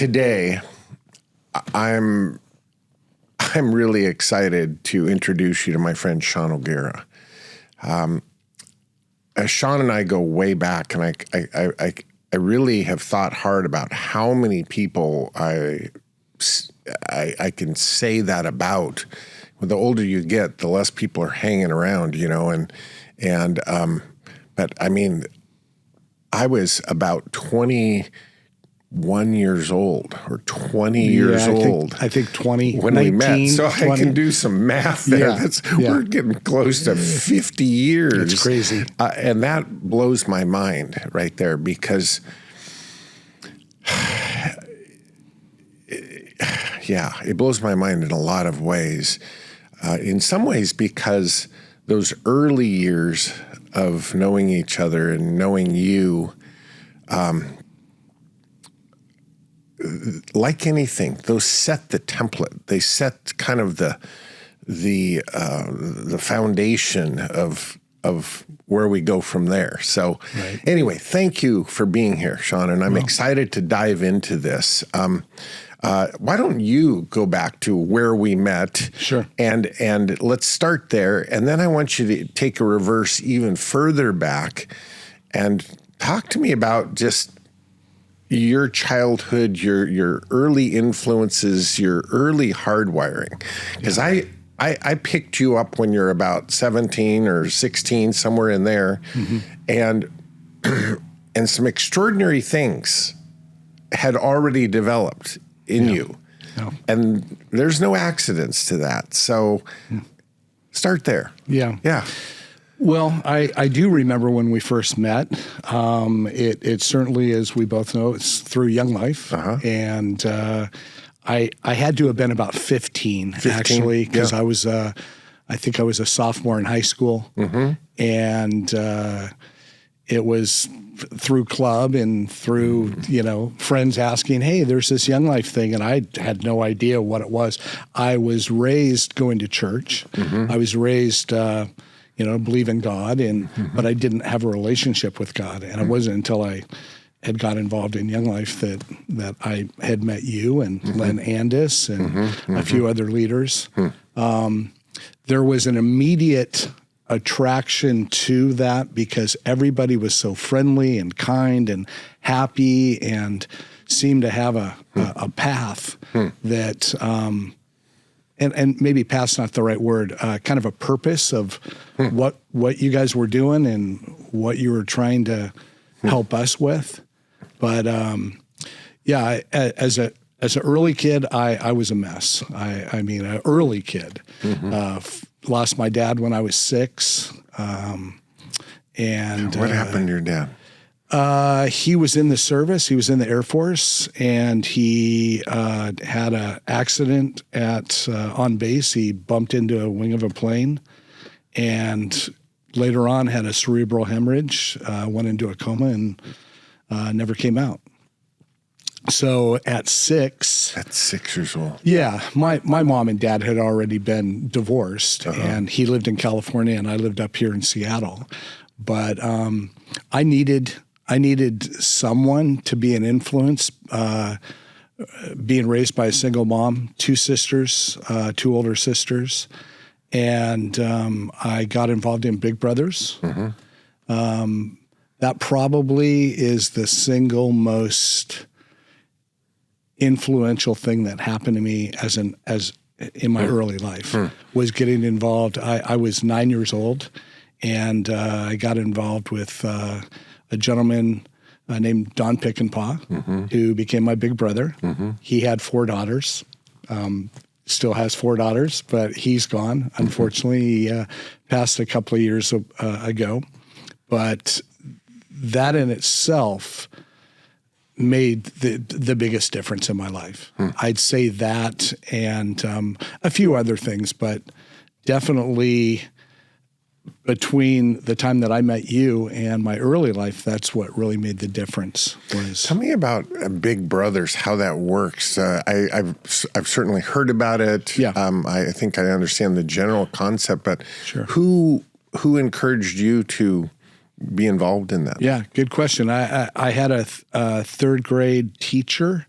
today, I'm really excited to introduce you to my friend Shawn O'Gara. Shawn and I go way back, and I really have thought hard about how many people I can say that about. Well, the older you get, the less people are hanging around, but I mean, I was about 21 years old or 20 years old. I think 20 when 19, we met. So 20. I can do some math there. Yeah. We're getting close to 50 years. It's crazy. And that blows my mind right there because, it blows my mind in a lot of ways. In some ways because those early years of knowing each other and knowing you, like anything, those set the template. They set kind of the foundation of where we go from there. So Anyway, thank you for being here, Shawn, and I'm excited to dive into this. Why don't you go back to where we met? Sure. And let's start there, and then I want you to take a reverse even further back and talk to me about just your childhood, your early influences, your early hardwiring. Because I picked you up when you're about 17 or 16, somewhere in there, and some extraordinary things had already developed in you. No. And there's no accidents to that. So start there. Yeah. Well, I do remember when we first met. It certainly, as we both know, it's through Young Life. And I had to have been about 15 actually, because I think I was a sophomore in high school. And it was through club and through, friends asking, hey, there's this Young Life thing. And I had no idea what it was. I was raised going to church. I was raised, believe in God, but I didn't have a relationship with God. And it wasn't until I had got involved in Young Life that I had met you and Len Andis and a few other leaders. There was an immediate attraction to that because everybody was so friendly and kind and happy and seemed to have a path that, and maybe path's not the right word, kind of a purpose of what you guys were doing and what you were trying to help us with. But as an early kid, I was a mess. I mean, an early kid. Lost my dad when I was 6. And what happened to your dad? He was in the service. He was in the Air Force, and he had an accident on base. He bumped into a wing of a plane, and later on had a cerebral hemorrhage, went into a coma, and never came out. So at 6 years old. Yeah, my mom and dad had already been divorced, and he lived in California, and I lived up here in Seattle. But I needed someone to be an influence. Being raised by a single mom, 2 sisters, 2 older sisters, and I got involved in Big Brothers. That probably is the single most influential thing that happened to me as in my early life was getting involved. I was 9 years old, and I got involved with a gentleman named Don Pickenpaw, who became my big brother. He had 4 daughters, still has 4 daughters, but he's gone. Unfortunately, he passed a couple of years ago. But that in itself made the biggest difference in my life. I'd say that and a few other things, but definitely between the time that I met you and my early life, that's what really made the difference. Tell me about Big Brothers, how that works. I've certainly heard about it. Yeah. I think I understand the general concept, but Sure. Who encouraged you to be involved in that? Yeah, good question. I had a 3rd grade teacher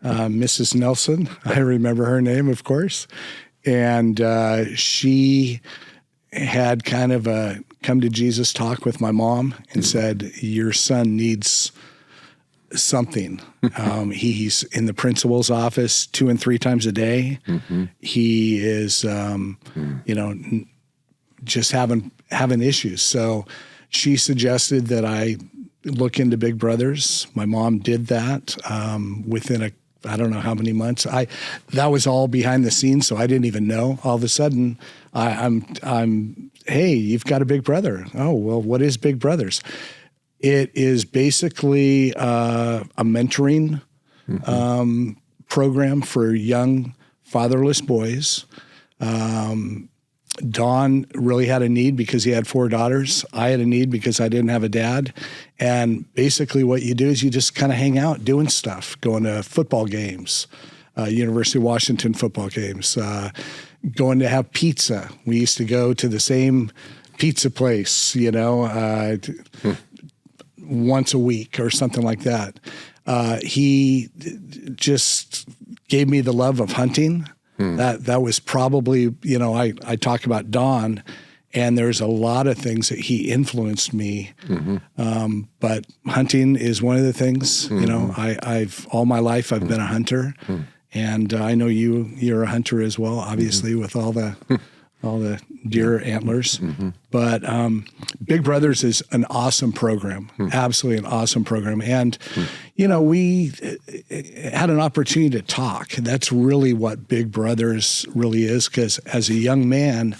Mrs. Nelson. I remember her name, of course. And she had kind of a come to Jesus talk with my mom and said, your son needs something. He's in the principal's office 2 and 3 times a day. He is, just having issues. So she suggested that I look into Big Brothers. My mom did that within I don't know how many months. That was all behind the scenes, so I didn't even know. All of a sudden, I'm hey, you've got a Big Brother. Oh, well, what is Big Brothers? It is basically a mentoring program for young fatherless boys. Don really had a need because he had 4 daughters. I had a need because I didn't have a dad. And basically what you do is you just kind of hang out doing stuff, going to football games, University of Washington football games, going to have pizza. We used to go to the same pizza place, once a week or something like that. He just gave me the love of hunting. That was probably, I talk about Don, and there's a lot of things that he influenced me. But hunting is one of the things, I've all my life I've been a hunter, and I know you're a hunter as well, obviously with all the deer antlers. But Big Brothers is an awesome program, absolutely an awesome program. And, we had an opportunity to talk. That's really what Big Brothers really is, because as a young man,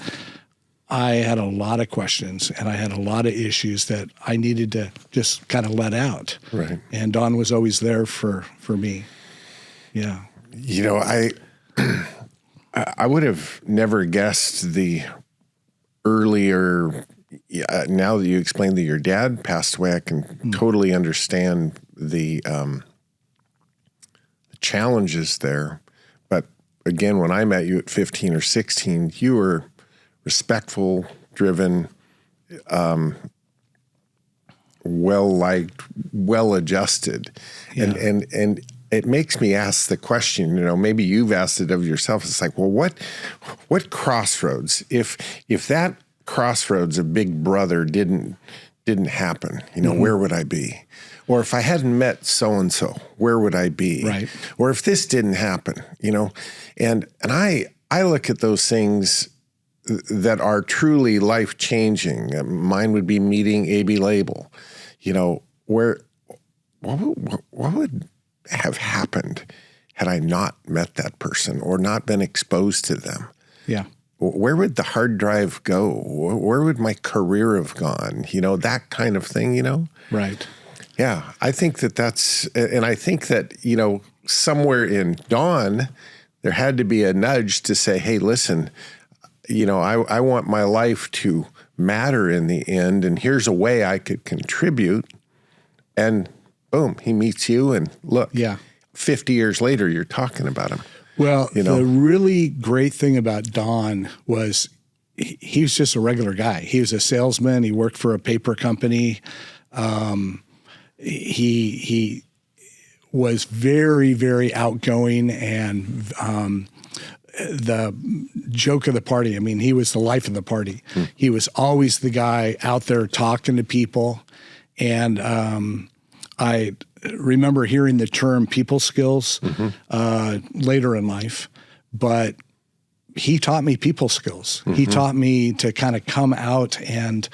I had a lot of questions and I had a lot of issues that I needed to just kind of let out. Right. And Don was always there for me. Yeah. I would have never guessed the earlier. Now that you explained that your dad passed away, I can totally understand the challenges there. But again, when I met you at 15 or 16, you were respectful, driven, well-liked, well-adjusted, and it makes me ask the question, maybe you've asked it of yourself. It's like, well, what crossroads, if that crossroads of Big Brother didn't happen, where would I be? Or if I hadn't met so-and-so, where would I be? Right. Or if this didn't happen, and I look at those things that are truly life-changing. Mine would be meeting A.B. Label, what would have happened had I not met that person or not been exposed to them? Yeah. Where would the hard drive go? Where would my career have gone? That kind of thing, Right. Yeah. I think that's, and I think that, somewhere in Dawn, there had to be a nudge to say, hey, listen, I want my life to matter in the end, and here's a way I could contribute. And boom, he meets you, and look, 50 years later, you're talking about him. Well, the really great thing about Don was he was just a regular guy. He was a salesman. He worked for a paper company. He was very, very outgoing and the joke of the party. I mean, he was the life of the party. He was always the guy out there talking to people. And I remember hearing the term people skills later in life, but he taught me people skills. He taught me to kind of come out and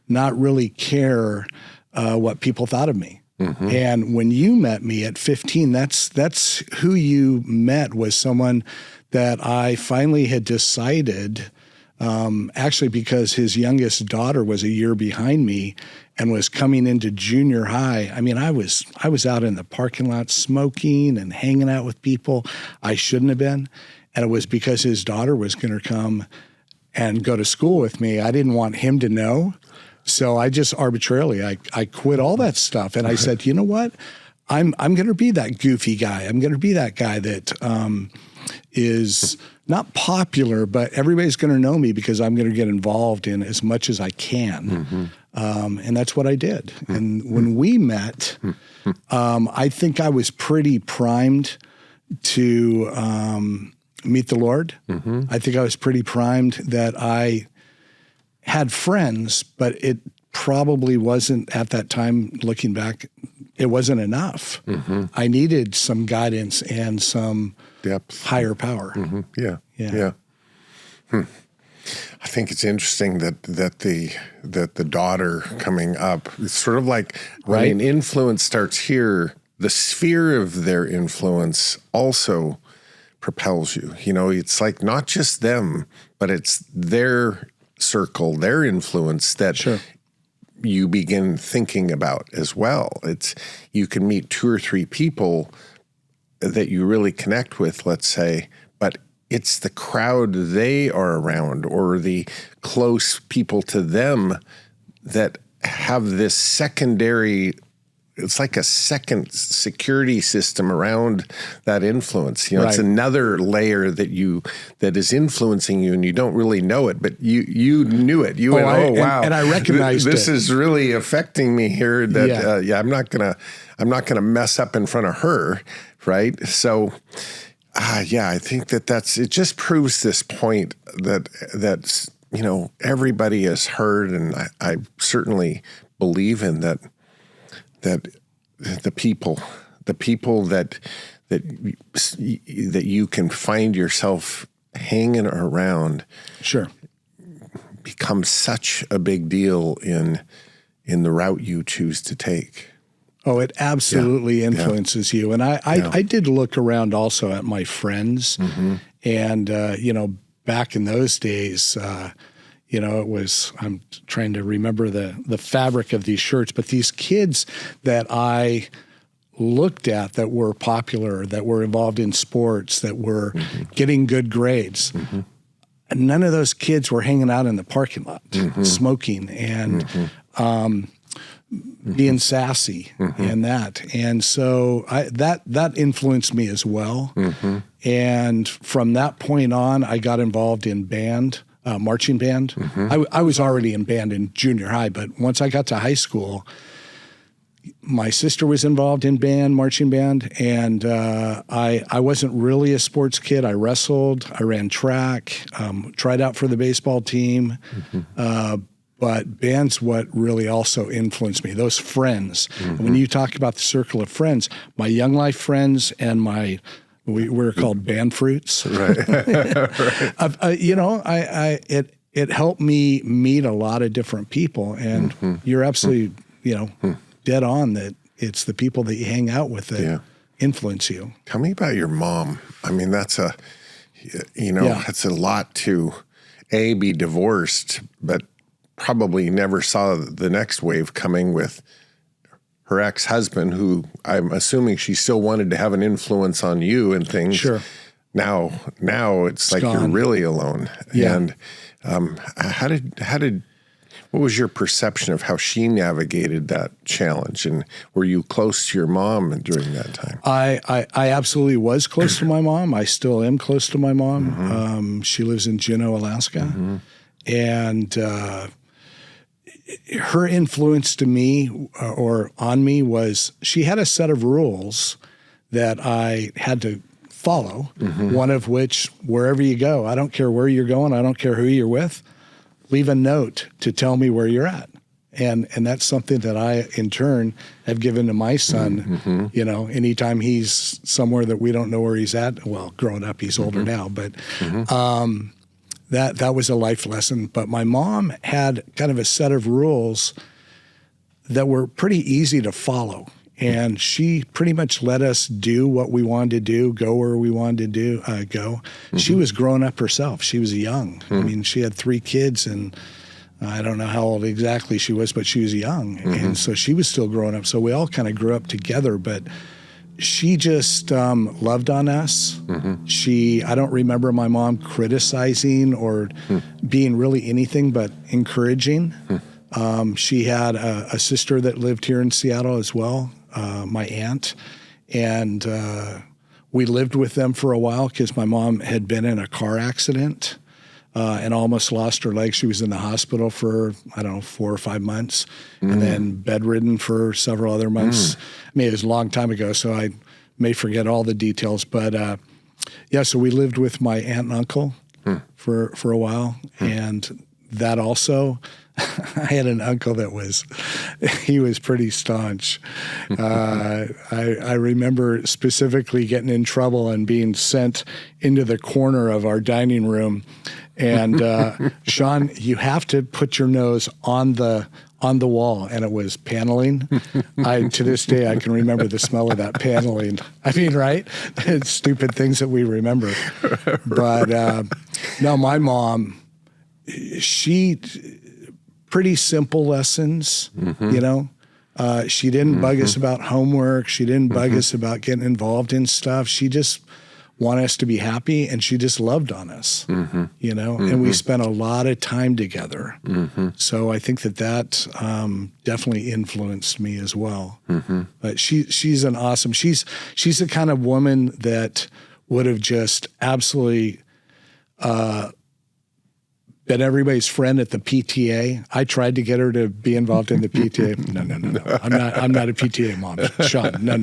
not really care what people thought of me. And when you met me at 15, that's who you met, was someone that I finally had decided, actually because his youngest daughter was a year behind me and was coming into junior high. I mean, I was out in the parking lot smoking and hanging out with people I shouldn't have been. And it was because his daughter was going to come and go to school with me. I didn't want him to know. So I just arbitrarily, I quit all that stuff. And I said, you know what? I'm going to be that goofy guy. I'm going to be that guy that is not popular, but everybody's going to know me because I'm going to get involved in as much as I can. And that's what I did. And when we met, I think I was pretty primed to meet the Lord. I think I was pretty primed that I had friends, but it probably wasn't at that time, looking back, it wasn't enough. I needed some guidance and some depth, higher power. Yeah. I think it's interesting that the daughter coming up, it's sort of like when an influence starts here, the sphere of their influence also propels you. You know, it's like not just them, but it's their circle, their influence that you begin thinking about as well. It's, you can meet 2 or 3 people that you really connect with, let's say, but it's the crowd they are around or the close people to them that have this secondary, it's like a second security system around that influence. You know, it's another layer that is influencing you, and you don't really know it, but you knew it. You went, wow. And I recognized this is really affecting me here. That I'm not gonna mess up in front of her, right? So, I think it just proves this point that you know, everybody has heard, and I certainly believe in that the people that you can find yourself hanging around become such a big deal in the route you choose to take. Oh, it absolutely influences you. And I did look around also at my friends, and you know, back in those days, you know, it was, I'm trying to remember the fabric of these shirts, but these kids that I looked at that were popular, that were involved in sports, that were getting good grades, none of those kids were hanging out in the parking lot, smoking and being sassy and that. And so that influenced me as well. And from that point on, I got involved in band. Marching band. I was already in band in junior high, but once I got to high school, my sister was involved in band, marching band, and I wasn't really a sports kid. I wrestled, I ran track, tried out for the baseball team, but band's what really also influenced me, those friends. When you talk about the circle of friends, my Young Life friends and we're called band fruits. Right. You know, it helped me meet a lot of different people, and you're absolutely, you know, dead on that it's the people that you hang out with that influence you. Tell me about your mom. I mean, that's that's a lot to be divorced, but probably never saw the next wave coming with her ex-husband, who I'm assuming she still wanted to have an influence on you and things. Sure. Now it's like gone. You're really alone. Yeah. And what was your perception of how she navigated that challenge? And were you close to your mom during that time? I absolutely was close to my mom. I still am close to my mom. She lives in Juneau, Alaska. And her influence to me or on me was she had a set of rules that I had to follow, one of which, wherever you go, I don't care where you're going, I don't care who you're with, leave a note to tell me where you're at. And that's something that I, in turn, have given to my son. You know, anytime he's somewhere that we don't know where he's at, well, growing up, he's older now, but that was a life lesson. But my mom had kind of a set of rules that were pretty easy to follow. And she pretty much let us do what we wanted to do, go where we wanted to go. She was growing up herself. She was young. I mean, she had 3 kids, and I don't know how old exactly she was, but she was young. And so she was still growing up. So we all kind of grew up together, but she just loved on us. I don't remember my mom criticizing or being really anything but encouraging. She had a sister that lived here in Seattle as well, my aunt, and we lived with them for a while because my mom had been in a car accident and almost lost her leg. She was in the hospital for, 4 or 5 months, and then bedridden for several other months. I mean, it was a long time ago, so I may forget all the details, but so we lived with my aunt and uncle for a while, and that also. I had an uncle that he was pretty staunch. I remember specifically getting in trouble and being sent into the corner of our dining room. And Shawn, you have to put your nose on the wall, and it was paneling. To this day, I can remember the smell of that paneling. I mean, right? It's stupid things that we remember. But no, my mom, pretty simple lessons, She didn't bug us about homework. She didn't bug us about getting involved in stuff. She just wanted us to be happy, and she just loved on us, and we spent a lot of time together. So I think that definitely influenced me as well. But she's an awesome, she's the kind of woman that would have just absolutely been everybody's friend at the PTA. I tried to get her to be involved in the PTA. No. I'm not a PTA mom, Shawn. No.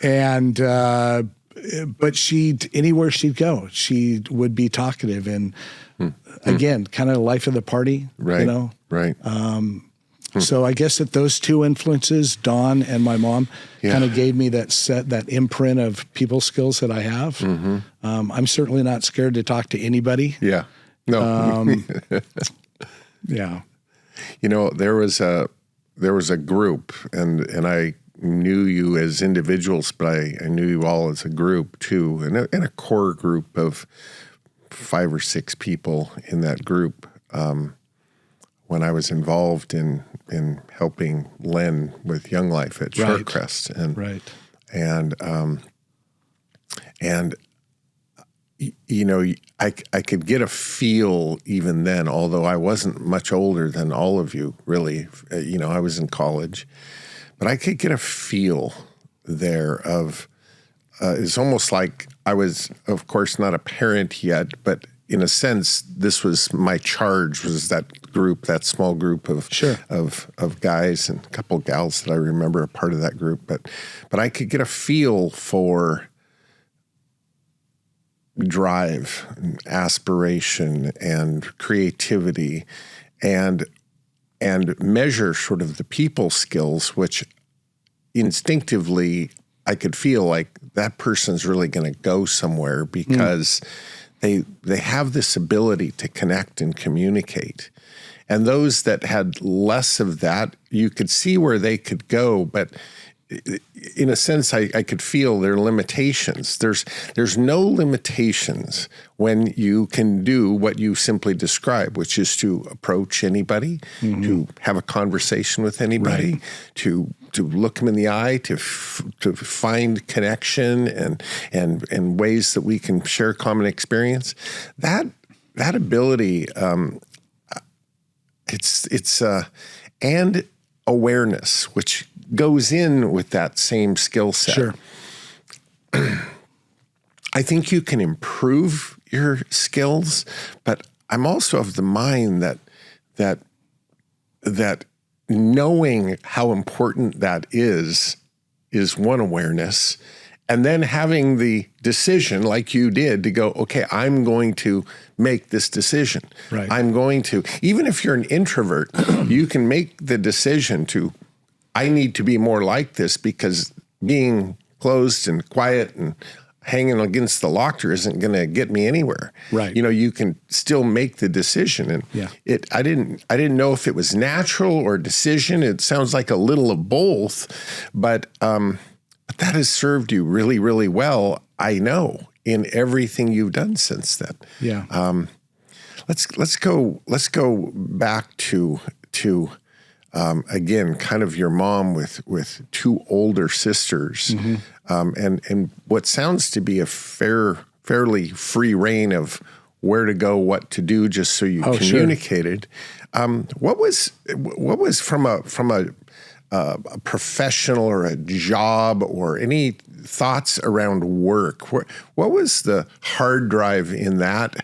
And but anywhere she'd go, she would be talkative, and again, kind of the life of the party, right? Right. So I guess that those two influences, Dawn and my mom, kind of gave me that imprint of people skills that I have. I'm certainly not scared to talk to anybody. Yeah. No. Yeah. There was a group, and I knew you as individuals, but I knew you all as a group too, and a core group of 5 or 6 people in that group. When I was involved in helping Len with Young Life at Shorecrest, and I could get a feel even then, although I wasn't much older than all of you, really. I was in college, but I could get a feel there of, it's almost like I was, of course, not a parent yet, but in a sense, this was my charge, was that group, that small group of guys and a couple of gals that I remember a part of that group. But I could get a feel for drive and aspiration and creativity and measure sort of the people skills, which instinctively I could feel like that person's really going to go somewhere because they have this ability to connect and communicate. And those that had less of that, you could see where they could go, but in a sense, I could feel their limitations. There's no limitations when you can do what you simply describe, which is to approach anybody, to have a conversation with anybody, to look them in the eye, to find connection and ways that we can share common experience. That ability, it's and awareness, which goes in with that same skill set. Sure. I think you can improve your skills, but I'm also of the mind that knowing how important that is one awareness, and then having the decision like you did to go, okay, I'm going to make this decision. Right. I'm going to, even if you're an introvert, you can make the decision to, I need to be more like this because being closed and quiet and hanging against the locker isn't going to get me anywhere. Right. You can still make the decision. And I didn't know if it was natural or decision. It sounds like a little of both, but that has served you really, really well, I know, in everything you've done since then. Yeah. Let's go back to again, kind of your mom with 2 older sisters, and what sounds to be a fairly free reign of where to go, what to do, just so you communicated. Sure. What was from a professional or a job or any thoughts around work? What was the hard drive in that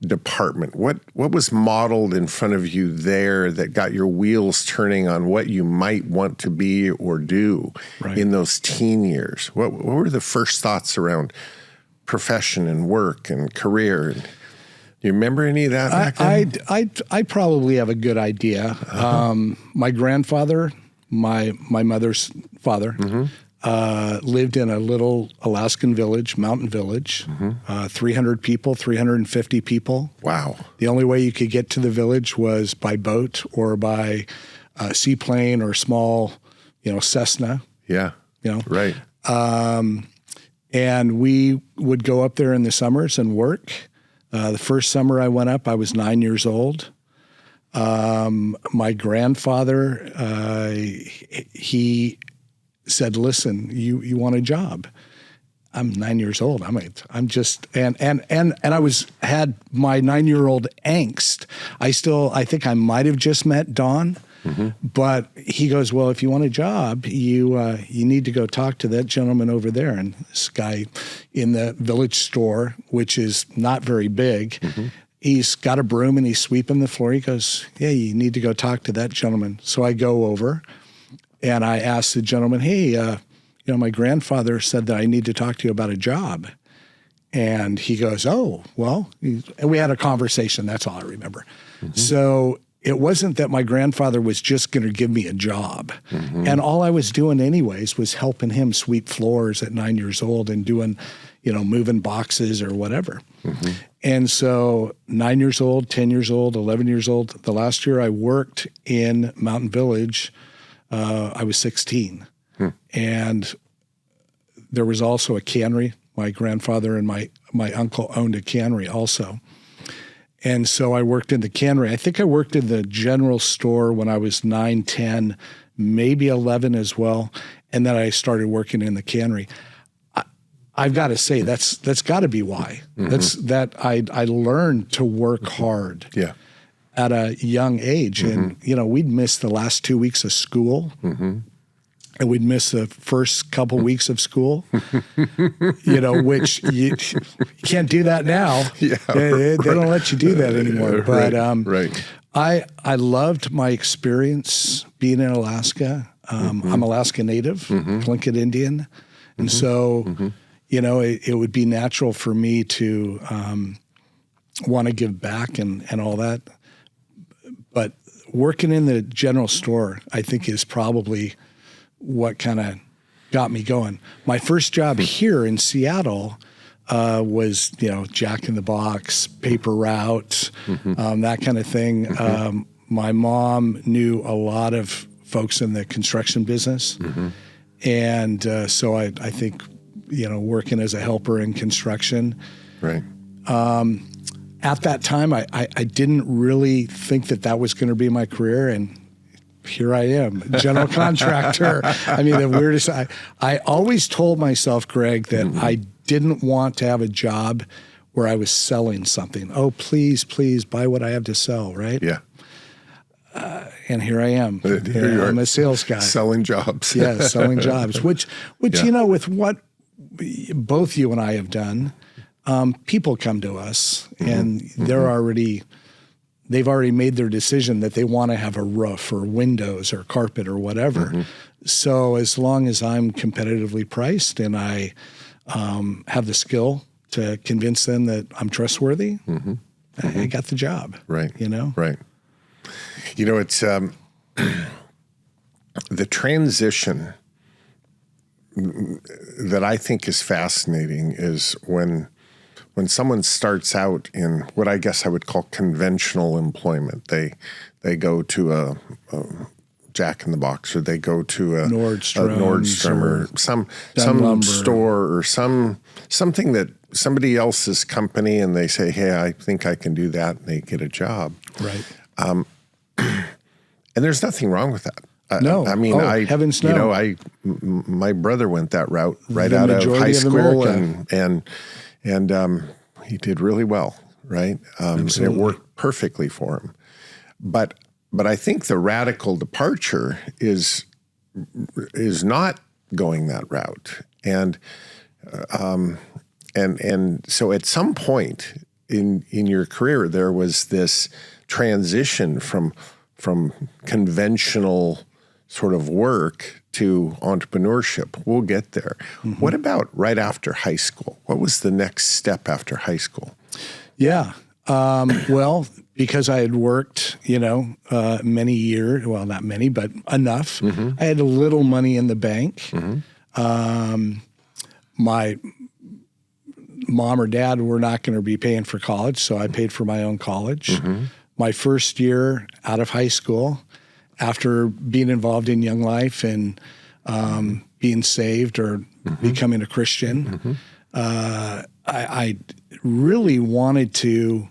department? What was modeled in front of you there that got your wheels turning on what you might want to be or do in those teen years? What were the first thoughts around profession and work and career? Do you remember any of that back then? I probably have a good idea. My grandfather, my mother's father, lived in a little Alaskan village, mountain village, 300 people, 350 people. Wow. The only way you could get to the village was by boat or by seaplane or small, Cessna. Yeah. Right. And we would go up there in the summers and work. The first summer I went up, I was 9 years old. My grandfather, he said, "Listen, you want a job?" I'm 9 years old. I'm just and I had my 9-year-old angst. I think I might have just met Dawn, but he goes, "Well, if you want a job, you need to go talk to that gentleman over there." And this guy in the village store, which is not very big, he's got a broom and he's sweeping the floor. He goes, "Yeah, you need to go talk to that gentleman." So I go over. And I asked the gentleman, "Hey, my grandfather said that I need to talk to you about a job." And he goes, "Oh, well," and we had a conversation. That's all I remember. So it wasn't that my grandfather was just going to give me a job. And all I was doing anyways was helping him sweep floors at 9 years old and doing, moving boxes or whatever. And so 9 years old, 10 years old, 11 years old, the last year I worked in Mountain Village, I was 16. And there was also a cannery. My grandfather and my uncle owned a cannery also. And so I worked in the cannery. I think I worked in the general store when I was 9, 10, maybe 11 as well. And then I started working in the cannery. I've got to say, that's got to be why. I learned to work hard. Yeah. At a young age. And, we'd miss the last 2 weeks of school and we'd miss the first couple weeks of school, which you can't do that now. Yeah, they don't let you do that anymore. But I loved my experience being in Alaska. I'm Alaska Native, Tlingit Indian. And so, it would be natural for me to want to give back and all that. But working in the general store, I think, is probably what kind of got me going. My first job here in Seattle was, Jack in the Box, paper route, that kind of thing. My mom knew a lot of folks in the construction business. And so I think, working as a helper in construction. Right. At that time, I didn't really think that was going to be my career, and here I am, general contractor. I mean, the weirdest. I always told myself, Greg, that I didn't want to have a job where I was selling something. Oh, please buy what I have to sell, right? Yeah. And here I am. I'm a sales guy. Selling jobs. Yeah, selling jobs, which with what both you and I have done, people come to us and they've already made their decision that they want to have a roof or windows or carpet or whatever. So as long as I'm competitively priced and I have the skill to convince them that I'm trustworthy, I got the job. Right. Right. It's the transition that I think is fascinating is when someone starts out in what I guess I would call conventional employment. They go to a Jack in the Box, or they go to a Nordstrom or some store or something that somebody else's company, and they say, "Hey, I think I can do that," and they get a job. Right. And there's nothing wrong with that. No, I mean, heavens no. My brother went that route right out of high school, and he did really well, right? And it worked perfectly for him. But I think the radical departure is not going that route, and so at some point, in your career there was this transition from conventional sort of work to entrepreneurship. We'll get there. What about right after high school? What was the next step after high school? Yeah. Well, because I had worked, many years, well, not many, but enough, I had a little money in the bank. My mom or dad were not going to be paying for college, so I paid for my own college. My first year out of high school, after being involved in Young Life and being saved or becoming a Christian, I really wanted to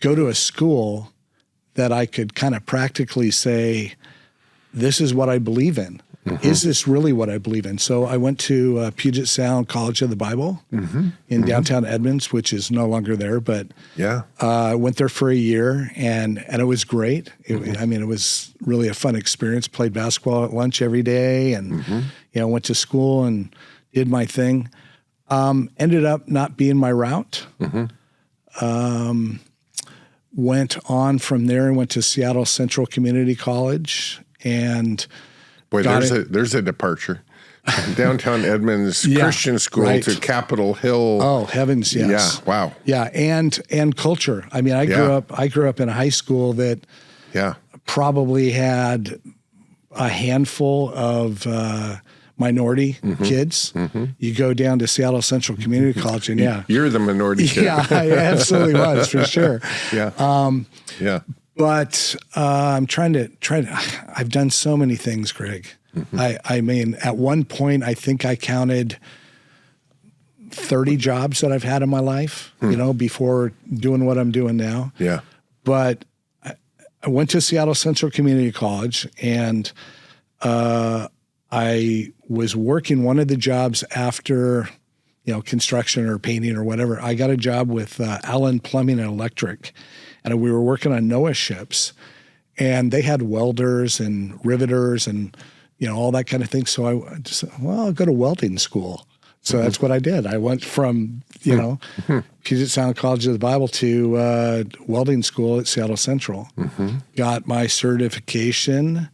go to a school that I could kind of practically say, this is what I believe in. Is this really what I believe in? So I went to Puget Sound College of the Bible in downtown Edmonds, which is no longer there, but I went there for a year and it was great. It was really a fun experience. Played basketball at lunch every day and went to school and did my thing. Ended up not being my route. Went on from there and went to Seattle Central Community College and boy, there's a departure. Downtown Edmonds Christian school to Capitol Hill. Oh, heavens, yes. Yeah, wow. Yeah, and culture. I mean, I grew up in a high school that probably had a handful of minority kids. You go down to Seattle Central Community College and you're the minority kid. Yeah, I absolutely was for sure. But I'm trying to. I've done so many things, Greg. I mean, at one point, I think I counted 30 jobs that I've had in my life. Before doing what I'm doing now. Yeah. But I went to Seattle Central Community College, and I was working one of the jobs after, construction or painting or whatever. I got a job with Allen Plumbing and Electric. And we were working on NOAA ships, and they had welders and riveters and, all that kind of thing. So I just said, I'll go to welding school. So that's what I did. I went from, Puget Sound College of the Bible to welding school at Seattle Central. Got my certification,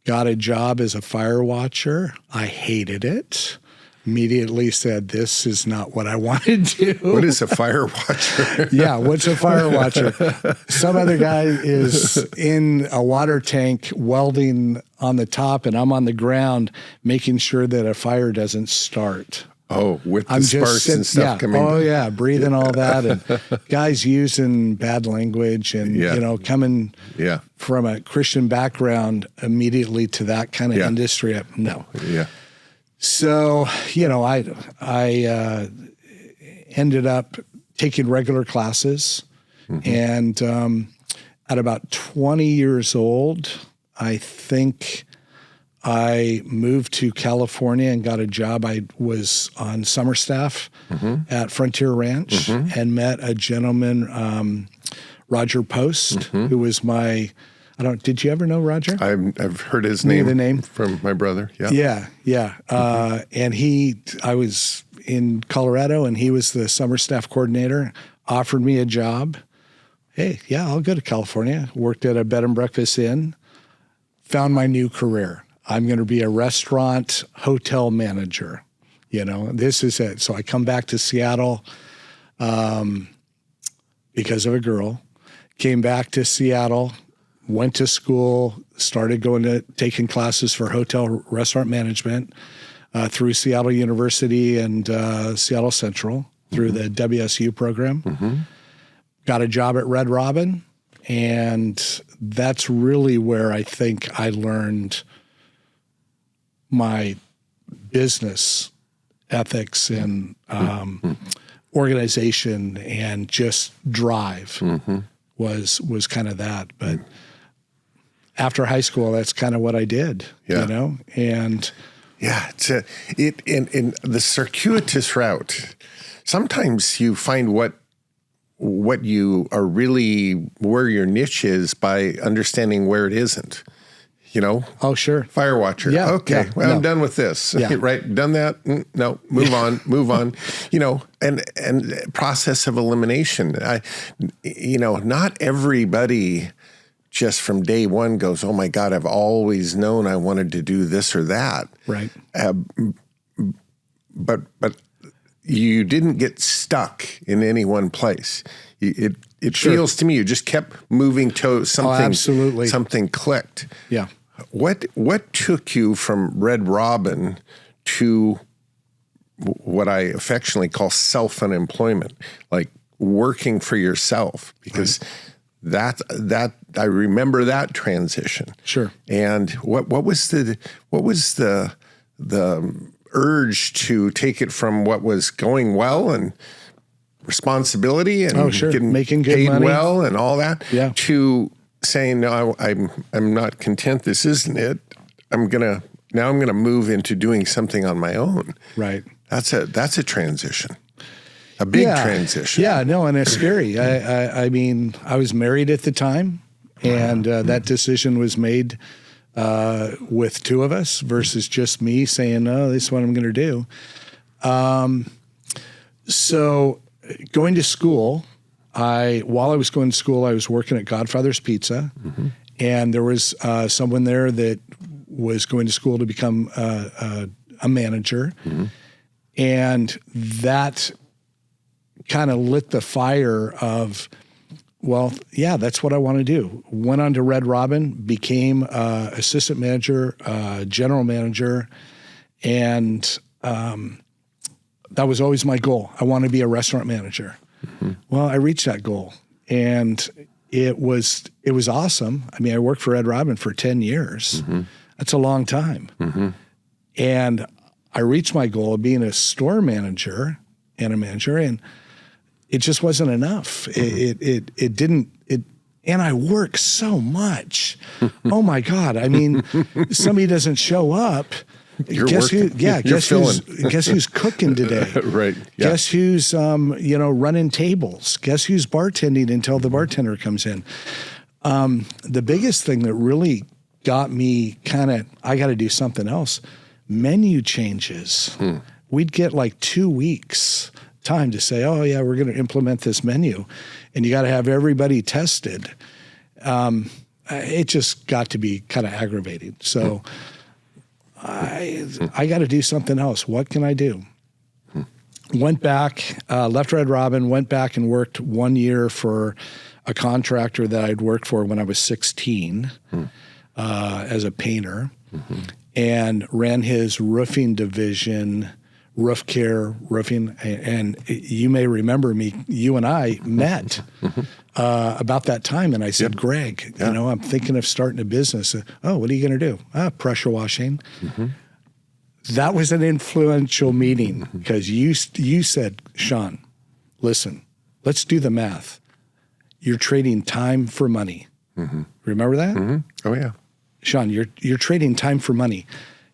got a job as a fire watcher. I hated it. Immediately said, this is not what I want to do. What is a fire watcher? What's a fire watcher? Some other guy is in a water tank welding on the top, and I'm on the ground making sure that a fire doesn't start. Oh, with the sparks and stuff coming. Oh, yeah, breathing all that. And guys using bad language and, coming from a Christian background immediately to that kind of industry. No. Yeah. So, I ended up taking regular classes, and at about 20 years old, I think I moved to California and got a job. I was on summer staff at Frontier Ranch and met a gentleman, Roger Post, who was did you ever know Roger? I've heard his name from my brother. Yeah. And I was in Colorado, and he was the summer staff coordinator, offered me a job. Hey, I'll go to California. Worked at a bed and breakfast inn, found my new career. I'm going to be a restaurant hotel manager. This is it. So I come back to Seattle because of a girl, came back to Seattle, went to school, started taking classes for hotel restaurant management through Seattle University and Seattle Central through the WSU program. Got a job at Red Robin, and that's really where I think I learned my business ethics and organization and just drive was kind of that. But after high school, that's kind of what I did, and it's in the circuitous route. Sometimes you find what you are really, where your niche is by understanding where it isn't. Oh, sure. Fire watcher. Yeah. Okay. Yeah. Well, No. I'm done with this. Yeah. Right. Done that. No, move on, move on, and process of elimination. Not everybody just from day one goes, oh my God, I've always known I wanted to do this or that. Right. But you didn't get stuck in any one place. It Sure. feels to me you just kept moving to something. Absolutely. Something clicked. Yeah. What took you from Red Robin to what I affectionately call self-unemployment, like working for yourself? Because that I remember that transition. Sure. And what was the urge to take it from what was going well and responsibility and getting making good paid money well and all that, Yeah. to saying, no, I'm not content. This isn't it. I'm gonna move into doing something on my own. Right. That's a transition, a big transition. Yeah, no, and it's scary. I mean, I was married at the time, and that decision was made with two of us versus just me saying, "No, this is what I'm going to do." So, going to school, while I was going to school, I was working at Godfather's Pizza, and there was someone there that was going to school to become a manager, and that kind of lit the fire of, well, yeah, that's what I want to do. Went on to Red Robin, became assistant manager, general manager, and that was always my goal. I want to be a restaurant manager. Well, I reached that goal, and it was awesome. I mean, I worked for Red Robin for 10 years. That's a long time. And I reached my goal of being a store manager and a manager, and it just wasn't enough. It didn't. And I work so much. Oh my God! I mean, somebody doesn't show up. Guess who's cooking today? Right. Yeah. Guess who's running tables? Guess who's bartending until the bartender comes in? The biggest thing that really got me I got to do something else. Menu changes. We'd get like 2 weeks time to say, oh yeah, we're going to implement this menu, and you got to have everybody tested. It just got to be kind of aggravating. So I got to do something else. What can I do? Went back, left Red Robin, went back and worked 1 year for a contractor that I'd worked for when I was 16 as a painter, and ran his roofing division, Roof Care Roofing. And you may remember me, you and I met about that time. And I said, Greg, I'm thinking of starting a business. Oh, what are you going to do? Pressure washing. That was an influential meeting because you said, Shawn, listen, let's do the math. You're trading time for money. Remember that? Oh yeah. Shawn, you're trading time for money.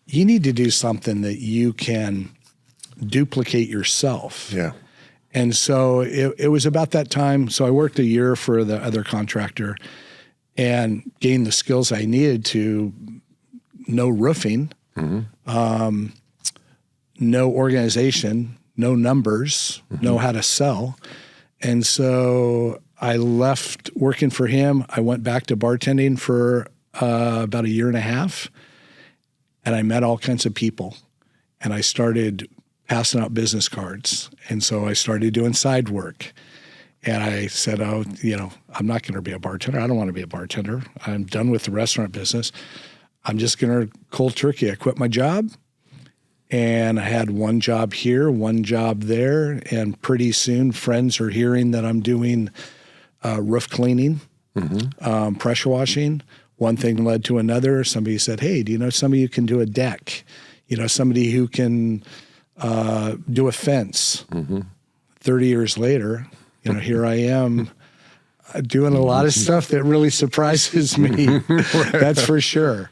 You need to do something that you can duplicate yourself. Yeah. And so it was about that time. So I worked a year for the other contractor and gained the skills I needed to know roofing, know organization, know numbers, know how to sell. And so I left working for him. I went back to bartending for about a year and a half, and I met all kinds of people, and I started passing out business cards. And so I started doing side work, and I said, I'm not going to be a bartender. I don't want to be a bartender. I'm done with the restaurant business. I'm just going to cold turkey. I quit my job, and I had one job here, one job there, and pretty soon friends are hearing that I'm doing roof cleaning, pressure washing. One thing led to another. Somebody said, hey, do you know somebody who can do a deck? Somebody who can do a fence. 30 years later, here I am doing a lot of stuff that really surprises me. That's for sure.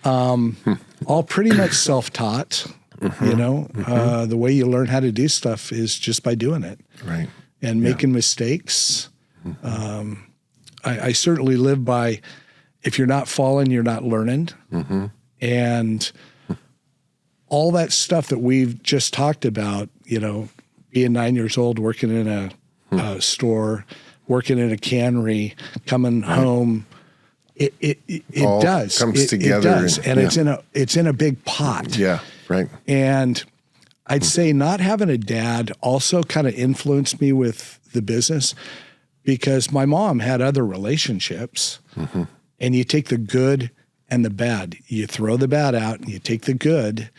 All pretty much self-taught, the way you learn how to do stuff is just by doing it. Right. And making mistakes. I certainly live by, if you're not falling, you're not learning. Mm-hmm. And all that stuff that we've just talked about, being 9 years old, working in a store, working in a cannery, coming home, it all does. Comes together. It does. And it's in a big pot. Yeah, right. And I'd say not having a dad also kind of influenced me with the business, because my mom had other relationships, mm-hmm. and you take the good and the bad. You throw the bad out and you take the good.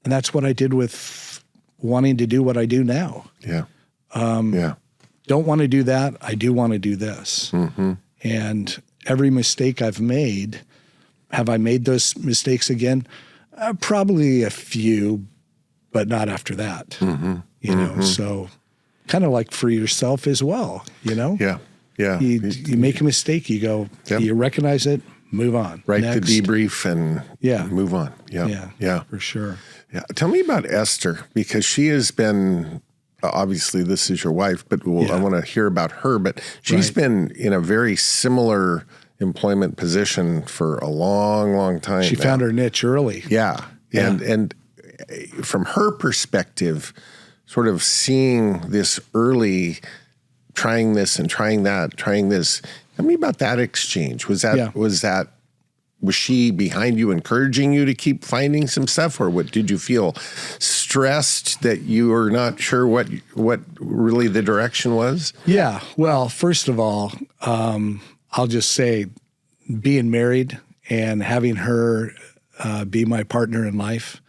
And that's what I did with wanting to do what I do now. Yeah. Don't want to do that. I do want to do this. Mm-hmm. And every mistake I've made, have I made those mistakes again? Probably a few, but not after that. Mm-hmm. So kind of like for yourself as well, Yeah. You make a mistake, you go, you recognize it, move on. Right. Next. The debrief and move on. Yeah. For sure. Yeah. Tell me about Esther, because she has been, obviously this is your wife, but I want to hear about her, but she's been in a very similar employment position for a long, long time. She found her niche early. Yeah. And from her perspective, sort of seeing this early, trying this and trying that, trying this. Tell me about that exchange. Was she behind you, encouraging you to keep finding some stuff, or what? Did you feel stressed that you were not sure what really the direction was? Yeah. Well, first of all, I'll just say, being married and having her be my partner in life,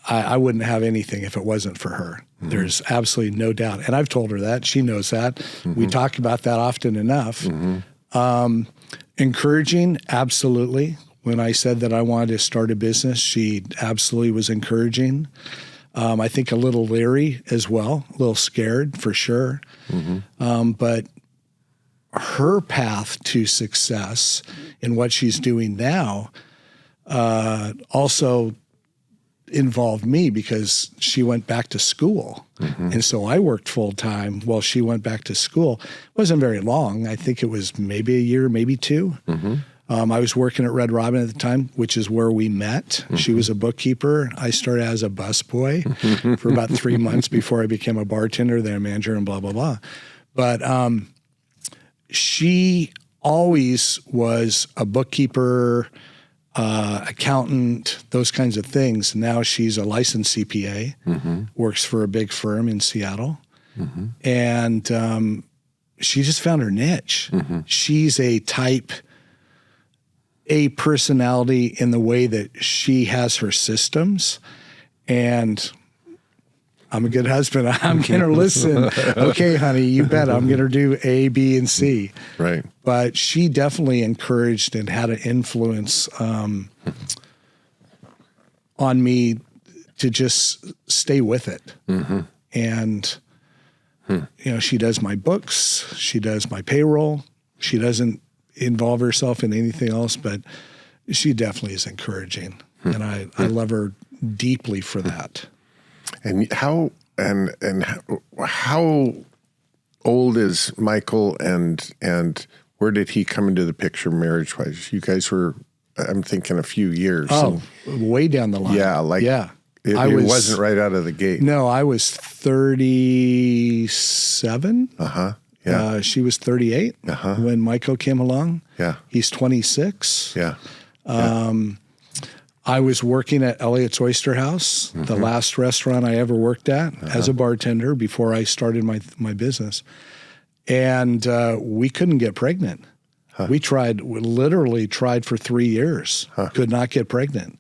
I wouldn't have anything if it wasn't for her. Mm-hmm. There's absolutely no doubt. And I've told her that. She knows that. Mm-hmm. We talk about that often enough. Mm-hmm. Encouraging, absolutely. When I said that I wanted to start a business, she absolutely was encouraging. I think a little leery as well, a little scared for sure. Mm-hmm. But her path to success in what she's doing now also involved me, because she went back to school. Mm-hmm. And so I worked full time while she went back to school. It wasn't very long. I think it was maybe a year, maybe two. Mm-hmm. I was working at Red Robin at the time, which is where we met. Mm-hmm. She was a bookkeeper. I started as a busboy for about 3 months before I became a bartender, then a manager, and blah, blah, blah. But she always was a bookkeeper, accountant, those kinds of things. Now she's a licensed CPA, mm-hmm. works for a big firm in Seattle. Mm-hmm. And she just found her niche. Mm-hmm. She's a type A personality in the way that she has her systems. And I'm a good husband. I'm going to listen. Okay, honey, you bet. I'm going to do A, B, and C. Right. But she definitely encouraged and had an influence on me to just stay with it. Mm-hmm. And, she does my books. She does my payroll. She doesn't involve herself in anything else, but she definitely is encouraging. And I love her deeply for that. And how old is Michael, and where did he come into the picture marriage-wise? You guys were, I'm thinking, a few years. Oh, way down the line. Yeah, It wasn't right out of the gate. No, I was 37. Uh-huh. Yeah. She was 38 when Michael came along. Yeah. He's 26. Yeah. I was working at Elliot's Oyster House, mm-hmm. the last restaurant I ever worked at as a bartender before I started my business. And we couldn't get pregnant. Huh. We literally tried for 3 years, could not get pregnant.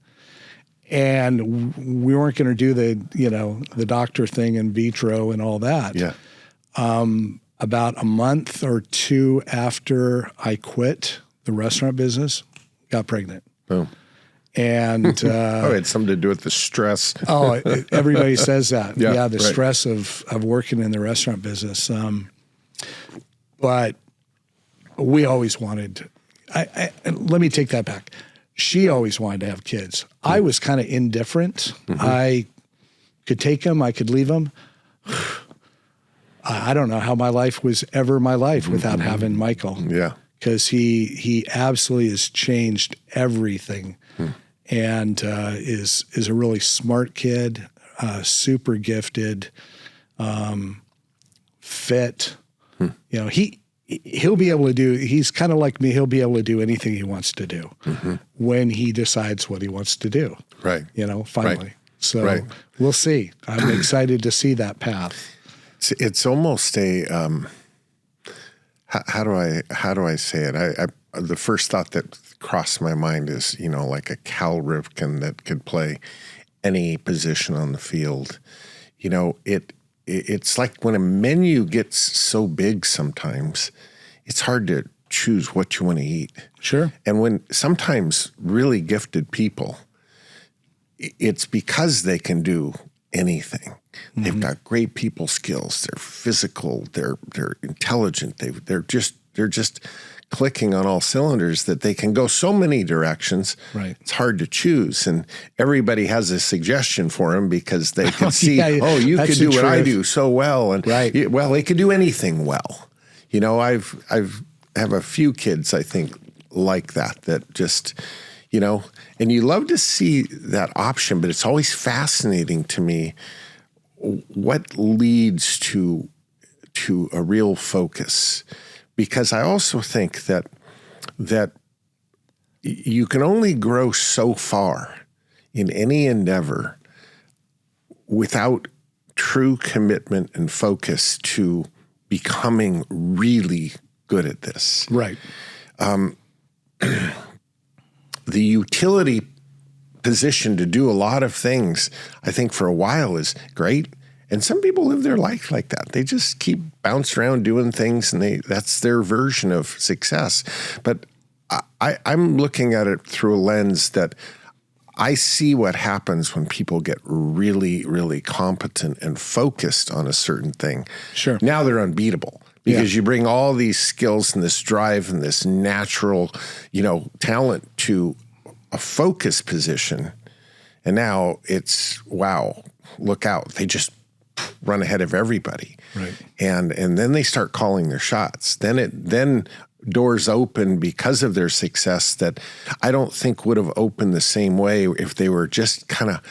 And we weren't going to do the doctor thing in vitro and all that. Yeah. About a month or two after I quit the restaurant business, got pregnant. Boom. And it had something to do with the stress. Everybody says that. Yeah, the stress of working in the restaurant business. But we always wanted. Let me take that back. She always wanted to have kids. Mm-hmm. I was kind of indifferent. Mm-hmm. I could take them. I could leave them. I don't know how my life was ever my life without having Michael. Yeah. because he absolutely has changed everything, and is a really smart kid, super gifted, fit. You know, he'll be able to do. He's kind of like me. He'll be able to do anything he wants to do when he decides what he wants to do. Right. You know, finally. Right. So we'll see. I'm excited to see that path. It's almost a how do I say it? I the first thought that crossed my mind is, you know, like a Cal Ripken that could play any position on the field. You know, it's like when a menu gets so big sometimes, it's hard to choose what you want to eat. Sure. And when sometimes really gifted people, it's because they can do anything. They've got great people skills. They're physical. They're intelligent. They're just clicking on all cylinders that they can go so many directions. Right. It's hard to choose, and everybody has a suggestion for them because they can see, you could do what I do so well, and well, they could do anything well. You know, I have a few kids I think like that just. You know, and you love to see that option, but it's always fascinating to me what leads to a real focus, because I also think that you can only grow so far in any endeavor without true commitment and focus to becoming really good at this. Right. The utility position to do a lot of things, I think for a while is great. And some people live their life like that. They just keep bouncing around doing things, and that's their version of success. But I'm looking at it through a lens that I see what happens when people get really, really competent and focused on a certain thing. Sure. Now they're unbeatable. Because you bring all these skills and this drive and this natural, you know, talent to a focus position. And now it's, wow, look out. They just run ahead of everybody. Right. And then they start calling their shots. Then doors open because of their success that I don't think would have opened the same way if they were just kind of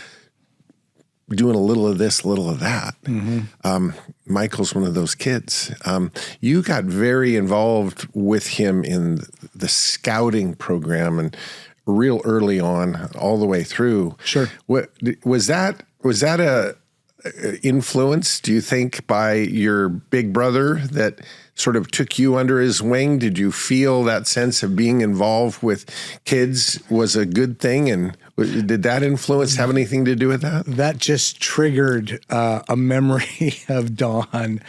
doing a little of this, a little of that. Michael's one of those kids. You got very involved with him in the scouting program and real early on, all the way through. Sure. Was that a influence, do you think, by your big brother that sort of took you under his wing? Did you feel that sense of being involved with kids was a good thing? And did that influence have anything to do with that? That just triggered a memory of Don,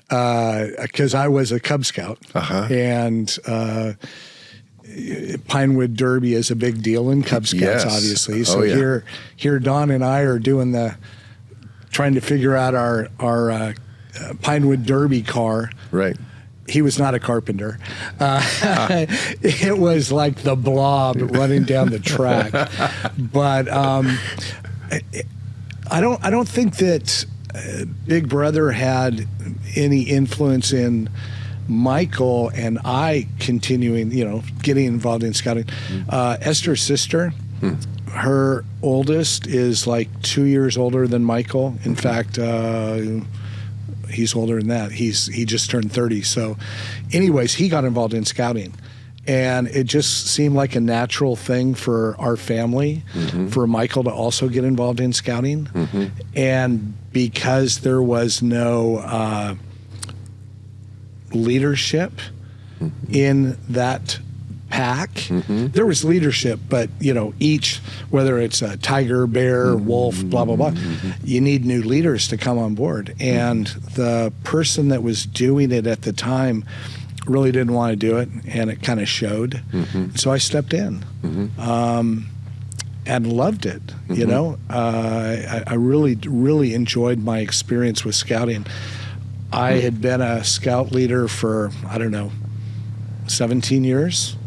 because I was a Cub Scout, and Pinewood Derby is a big deal in Cub Scouts, obviously. So here Don and I are doing trying to figure out our Pinewood Derby car. Right. He was not a carpenter. It was like the Blob running down the track. But I don't think that Big Brother had any influence in Michael and I continuing, you know, getting involved in scouting. Esther's sister, her oldest is like 2 years older than Michael. In fact, he's older than that. He just turned 30. So anyways, he got involved in scouting. And it just seemed like a natural thing for our family, for Michael to also get involved in scouting. And because there was no leadership in that pack, there was leadership, but you know, each, whether it's a tiger, bear, wolf, blah blah blah, you need new leaders to come on board. And the person that was doing it at the time really didn't want to do it, and it kind of showed. So I stepped in, and loved it. You know, I really enjoyed my experience with scouting. I had been a scout leader for, I don't know, 17 years,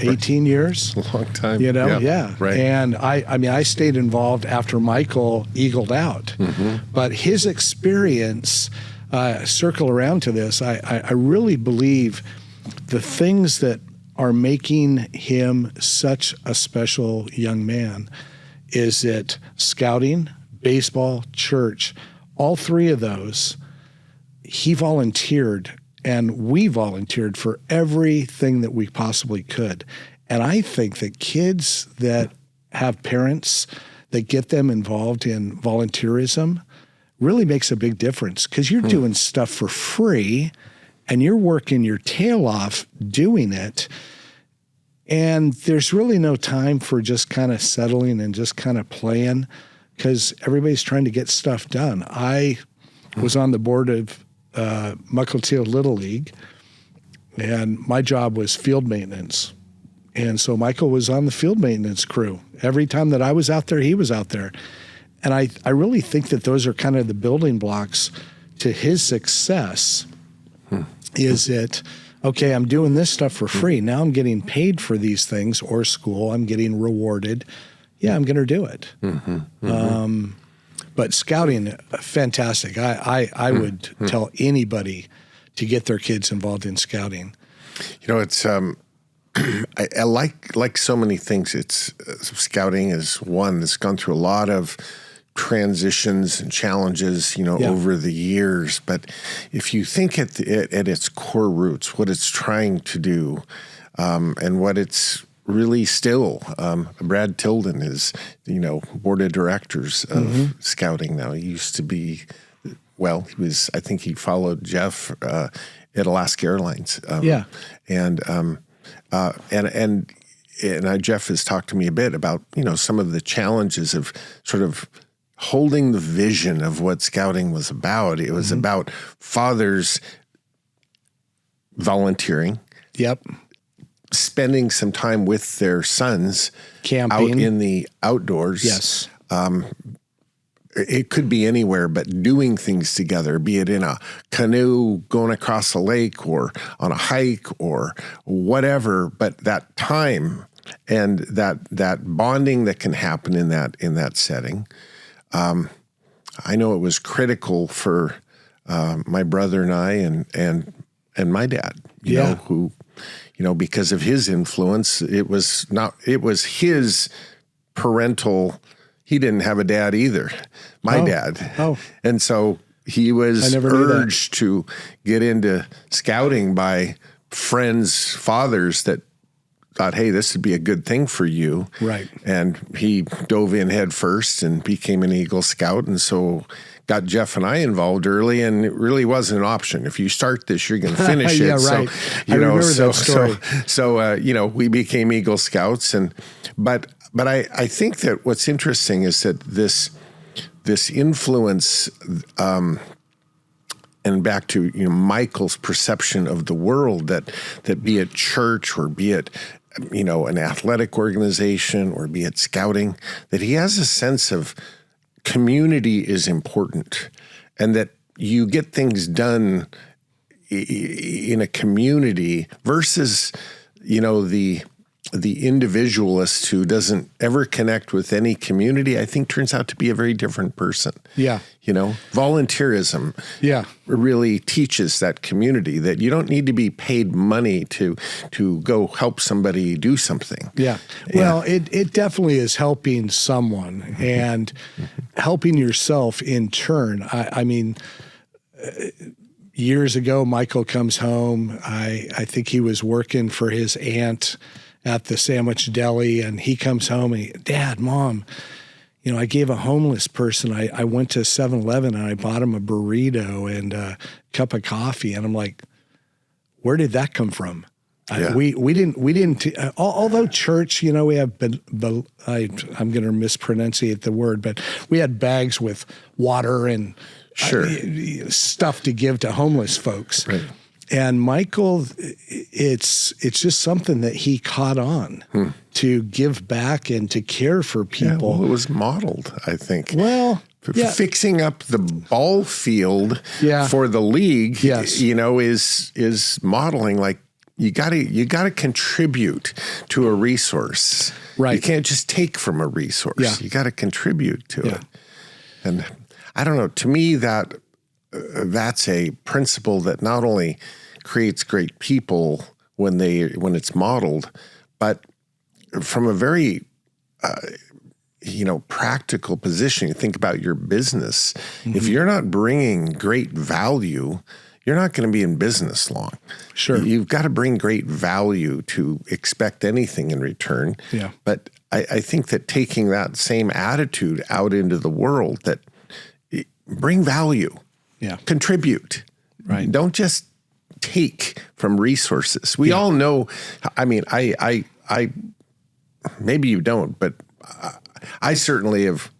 18 years. A long time. You know, Right. And I stayed involved after Michael eagled out. But his experience, circle around to this, I really believe the things that are making him such a special young man is that scouting, baseball, church, all three of those, he volunteered and we volunteered for everything that we possibly could. And I think that kids that have parents that get them involved in volunteerism really makes a big difference, because you're doing stuff for free and you're working your tail off doing it. And there's really no time for just kind of settling and just kind of playing, because everybody's trying to get stuff done. I was on the board of Mukilteo Little League, and my job was field maintenance. And so Michael was on the field maintenance crew. Every time that I was out there, he was out there. And I really think that those are kind of the building blocks to his success, is that, okay, I'm doing this stuff for free. Now I'm getting paid for these things, or school, I'm getting rewarded. Yeah, I'm going to do it. But scouting, fantastic. I would tell anybody to get their kids involved in scouting. You know, it's I like so many things. It's scouting is one that's gone through a lot of transitions and challenges, over the years. But if you think at its core roots, what it's trying to do, and what it's really still, Brad Tilden is, board of directors of scouting now. He used to be, I think he followed Jeff at Alaska Airlines. And Jeff has talked to me a bit about, some of the challenges of sort of holding the vision of what scouting was about. It was about fathers volunteering. Yep. Spending some time with their sons, camping out in the outdoors. Yes. It could be anywhere, but doing things together, be it in a canoe going across a lake or on a hike or whatever. But that time and that bonding that can happen in that setting. I know it was critical for my brother and I and my dad, who, because of his influence, it was his parental. He didn't have a dad either, my dad. Oh. And so he was urged to get into scouting by friends, fathers that thought, hey, this would be a good thing for you. Right. And he dove in head first and became an Eagle Scout. And so got Jeff and I involved early, and it really wasn't an option. If you start this, you're going to finish it. Yeah, right. So, I remember that story. So we became Eagle Scouts, but I think that what's interesting is that this influence, and back to Michael's perception of the world, that be it church or be it an athletic organization or be it scouting, that he has a sense of community is important, and that you get things done in a community versus the individualist who doesn't ever connect with any community, I think turns out to be a very different person. Yeah. Volunteerism really teaches that community that you don't need to be paid money to go help somebody do something. Yeah. Well, it definitely is helping someone and helping yourself in turn. I mean, years ago, Michael comes home. I think he was working for his aunt at the sandwich deli, and he comes home and Dad, Mom, I gave a homeless person, I went to 7-Eleven and I bought him a burrito and a cup of coffee. And I'm like, where did that come from? Yeah. We didn't, although church, we have, I'm going to mispronunciate the word, but we had bags with water and stuff to give to homeless folks. Right. And Michael, it's just something that he caught on to give back and to care for people. Yeah, well, it was modeled, I think. Well, fixing up the ball field for the league, is modeling like you got to contribute to a resource. Right. You can't just take from a resource. Yeah. You got to contribute to it. And I don't know. To me, that's a principle that not only creates great people when it's modeled. But from a very practical position, you think about your business. Mm-hmm. If you're not bringing great value, you're not going to be in business long. Sure. You've got to bring great value to expect anything in return. Yeah. But I think that taking that same attitude out into the world, that bring value, contribute. Right. Don't just take from resources. We all know, I mean, I maybe you don't, but I certainly have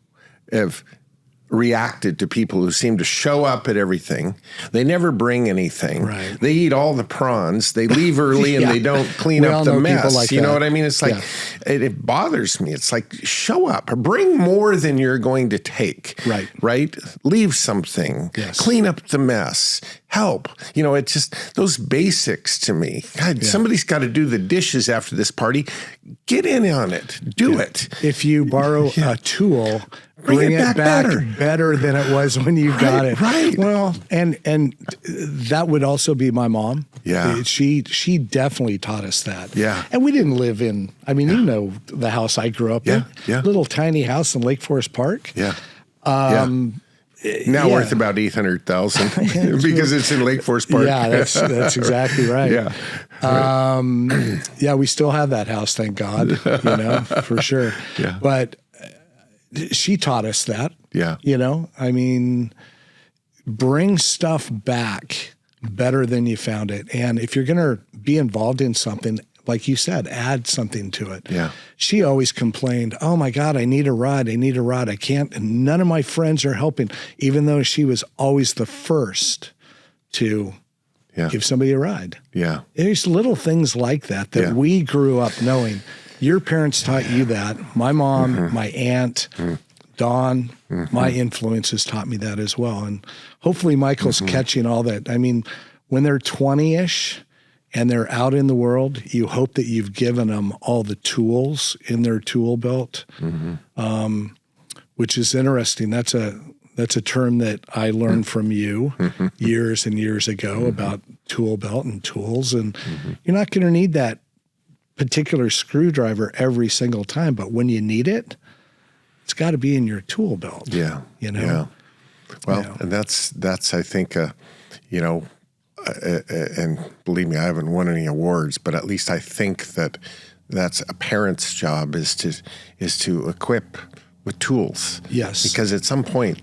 reacted to people who seem to show up at everything. They never bring anything. Right. They eat all the prawns. They leave early and they don't clean up the mess. Like you know what I mean? It's like, it bothers me. It's like, show up or bring more than you're going to take. Right? Leave something. Yes. Clean up the mess. Help. It's just those basics to me. God, somebody's got to do the dishes after this party. Get in on it. Do it. If you borrow a tool, bring it back better than it was when you got it. Right. Well, and that would also be my mom. Yeah. She definitely taught us that. Yeah. And we didn't live in, the house I grew up in. Yeah. Little tiny house in Lake Forest Park. Yeah. Now worth about $800,000 because it's in Lake Forest Park. Yeah, that's exactly right. We still have that house, thank God, for sure. Yeah. But she taught us that. Yeah. Bring stuff back better than you found it. And if you're going to be involved in something, like you said, add something to it. Yeah. She always complained, oh my God, I need a ride. I can't, and none of my friends are helping, even though she was always the first to give somebody a ride. Yeah. There's little things like that we grew up knowing. Your parents taught you that. My mom, my aunt, Dawn, my influences taught me that as well. And hopefully Michael's catching all that. I mean, when they're 20-ish and they're out in the world, you hope that you've given them all the tools in their tool belt, which is interesting. That's a term that I learned from you years and years ago about tool belt and tools. And you're not going to need that particular screwdriver every single time, but when you need it, it's got to be in your tool belt. Yeah. Well, and that's I think, and believe me, I haven't won any awards, but at least I think that's a parent's job is to equip with tools. Yes. Because at some point,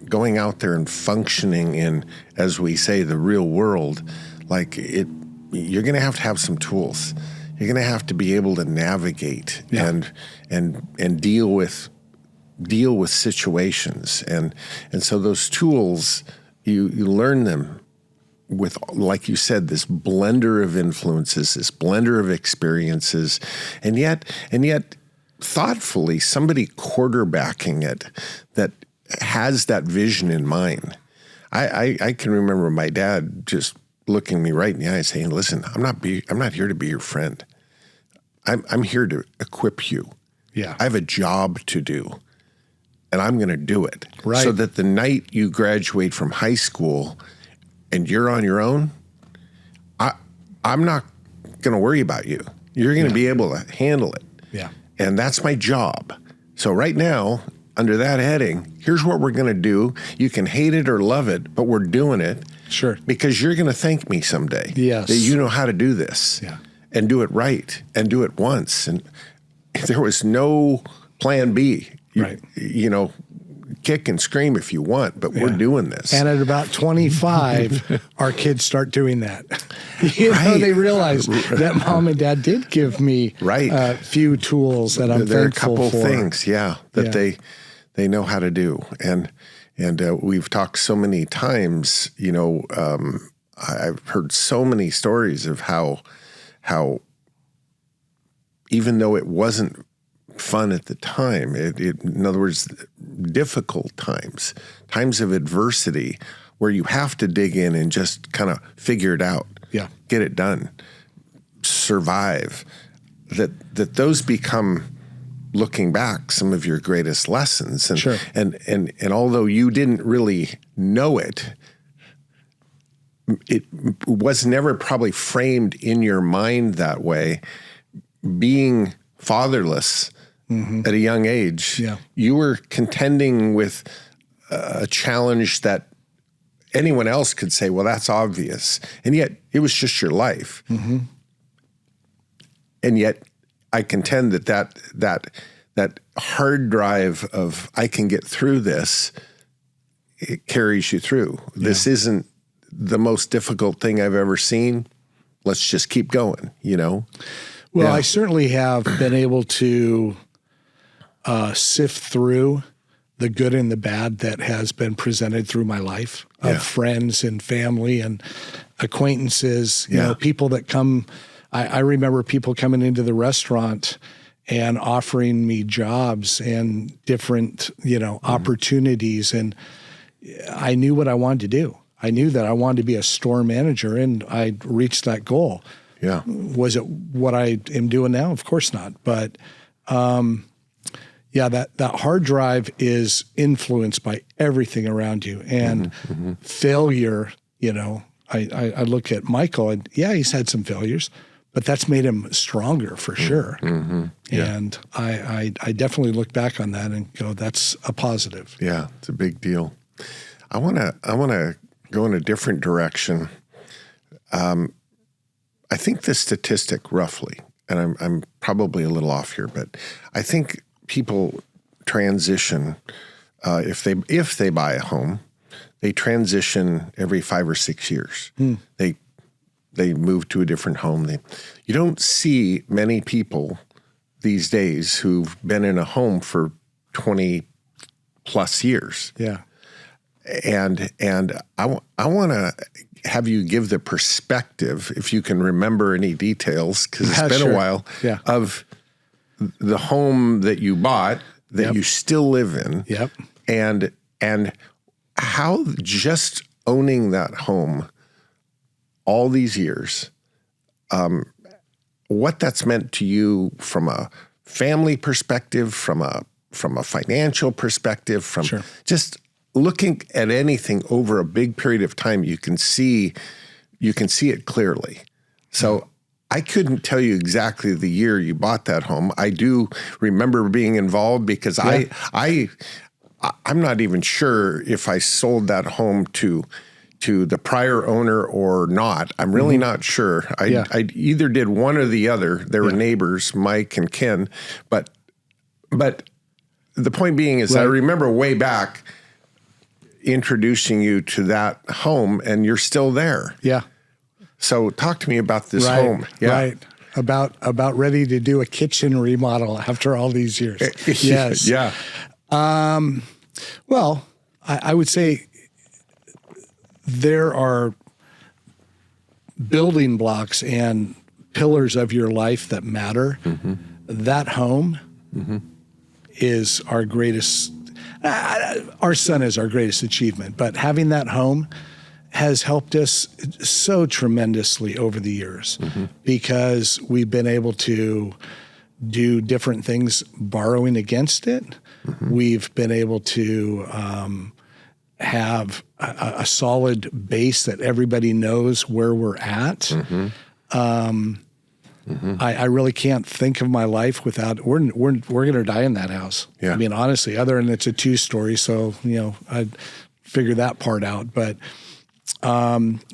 going out there and functioning in, as we say, the real world, you're going to have some tools. You're going to have to be able to navigate and deal with situations, and so those tools you learn them with, like you said, this blender of influences, this blender of experiences, and yet thoughtfully somebody quarterbacking it that has that vision in mind. I can remember my dad just looking me right in the eye saying, listen, I'm not here to be your friend. I'm here to equip you. Yeah. I have a job to do, and I'm going to do it. Right. So that the night you graduate from high school and you're on your own, I'm not going to worry about you. You're going to be able to handle it. Yeah. And that's my job. So right now, under that heading, here's what we're going to do. You can hate it or love it, but we're doing it. Sure. Because you're going to thank me someday. Yes. That you know how to do this. Yeah. And do it right and do it once. And there was no plan B. Kick and scream if you want, but we're doing this. And at about 25, our kids start doing that. They realize that mom and dad did give me a few tools that I'm there thankful are a couple for. Things, that they know how to do. And we've talked so many times, I've heard so many stories of how even though it wasn't fun at the time, in other words, difficult times of adversity where you have to dig in and just kind of figure it out, get it done, survive, that those become, looking back, some of your greatest lessons. And, sure. and although you didn't really know it, it was never probably framed in your mind that way. Being fatherless at a young age, you were contending with a challenge that anyone else could say, well, that's obvious. And yet it was just your life. And yet I contend that hard drive of I can get through this, it carries you through. Yeah. This isn't the most difficult thing I've ever seen. Let's just keep going, you know? Well, I certainly have been able to sift through the good and the bad that has been presented through my life of friends and family and acquaintances, you know, people that come. I remember people coming into the restaurant and offering me jobs and different, you know, opportunities. And I knew what I wanted to do. I knew that I wanted to be a store manager, and I reached that goal. Yeah. Was it what I am doing now? Of course not. But that hard drive is influenced by everything around you. And failure, you know, I look at Michael, and he's had some failures, but that's made him stronger for sure. And I definitely look back on that and go, that's a positive. Yeah, it's a big deal. I want to go in a different direction. I think the statistic roughly, and I'm probably a little off here, but I think people transition if they buy a home, they transition every 5 or 6 years. They move to a different home. You don't see many people these days who've been in a home for 20 plus years. Yeah. And I want to have you give the perspective, if you can remember any details, because it's been a while, of the home that you bought that you still live in. And how just owning that home all these years, what that's meant to you from a family perspective, from a financial perspective, from just looking at anything over a big period of time, you can see it clearly. So I couldn't tell you exactly the year you bought that home. I do remember being involved because I'm not even sure if I sold that home to the prior owner or not. I'm really not sure. I either did one or the other. They were neighbors, Mike and Ken. But the point being is I remember way back introducing you to that home, and you're still there. Yeah. So talk to me about this home. Yeah. Right. About ready to do a kitchen remodel after all these years. Yes. Yeah. Well, I would say there are building blocks and pillars of your life that matter. That home is our greatest. Our son is our greatest achievement, but having that home has helped us so tremendously over the years because we've been able to do different things borrowing against it. We've been able to have a solid base that everybody knows where we're at. I really can't think of my life without. We're going to die in that house. Yeah. I mean, honestly, other than it's a 2-story, so I'd figure that part out. But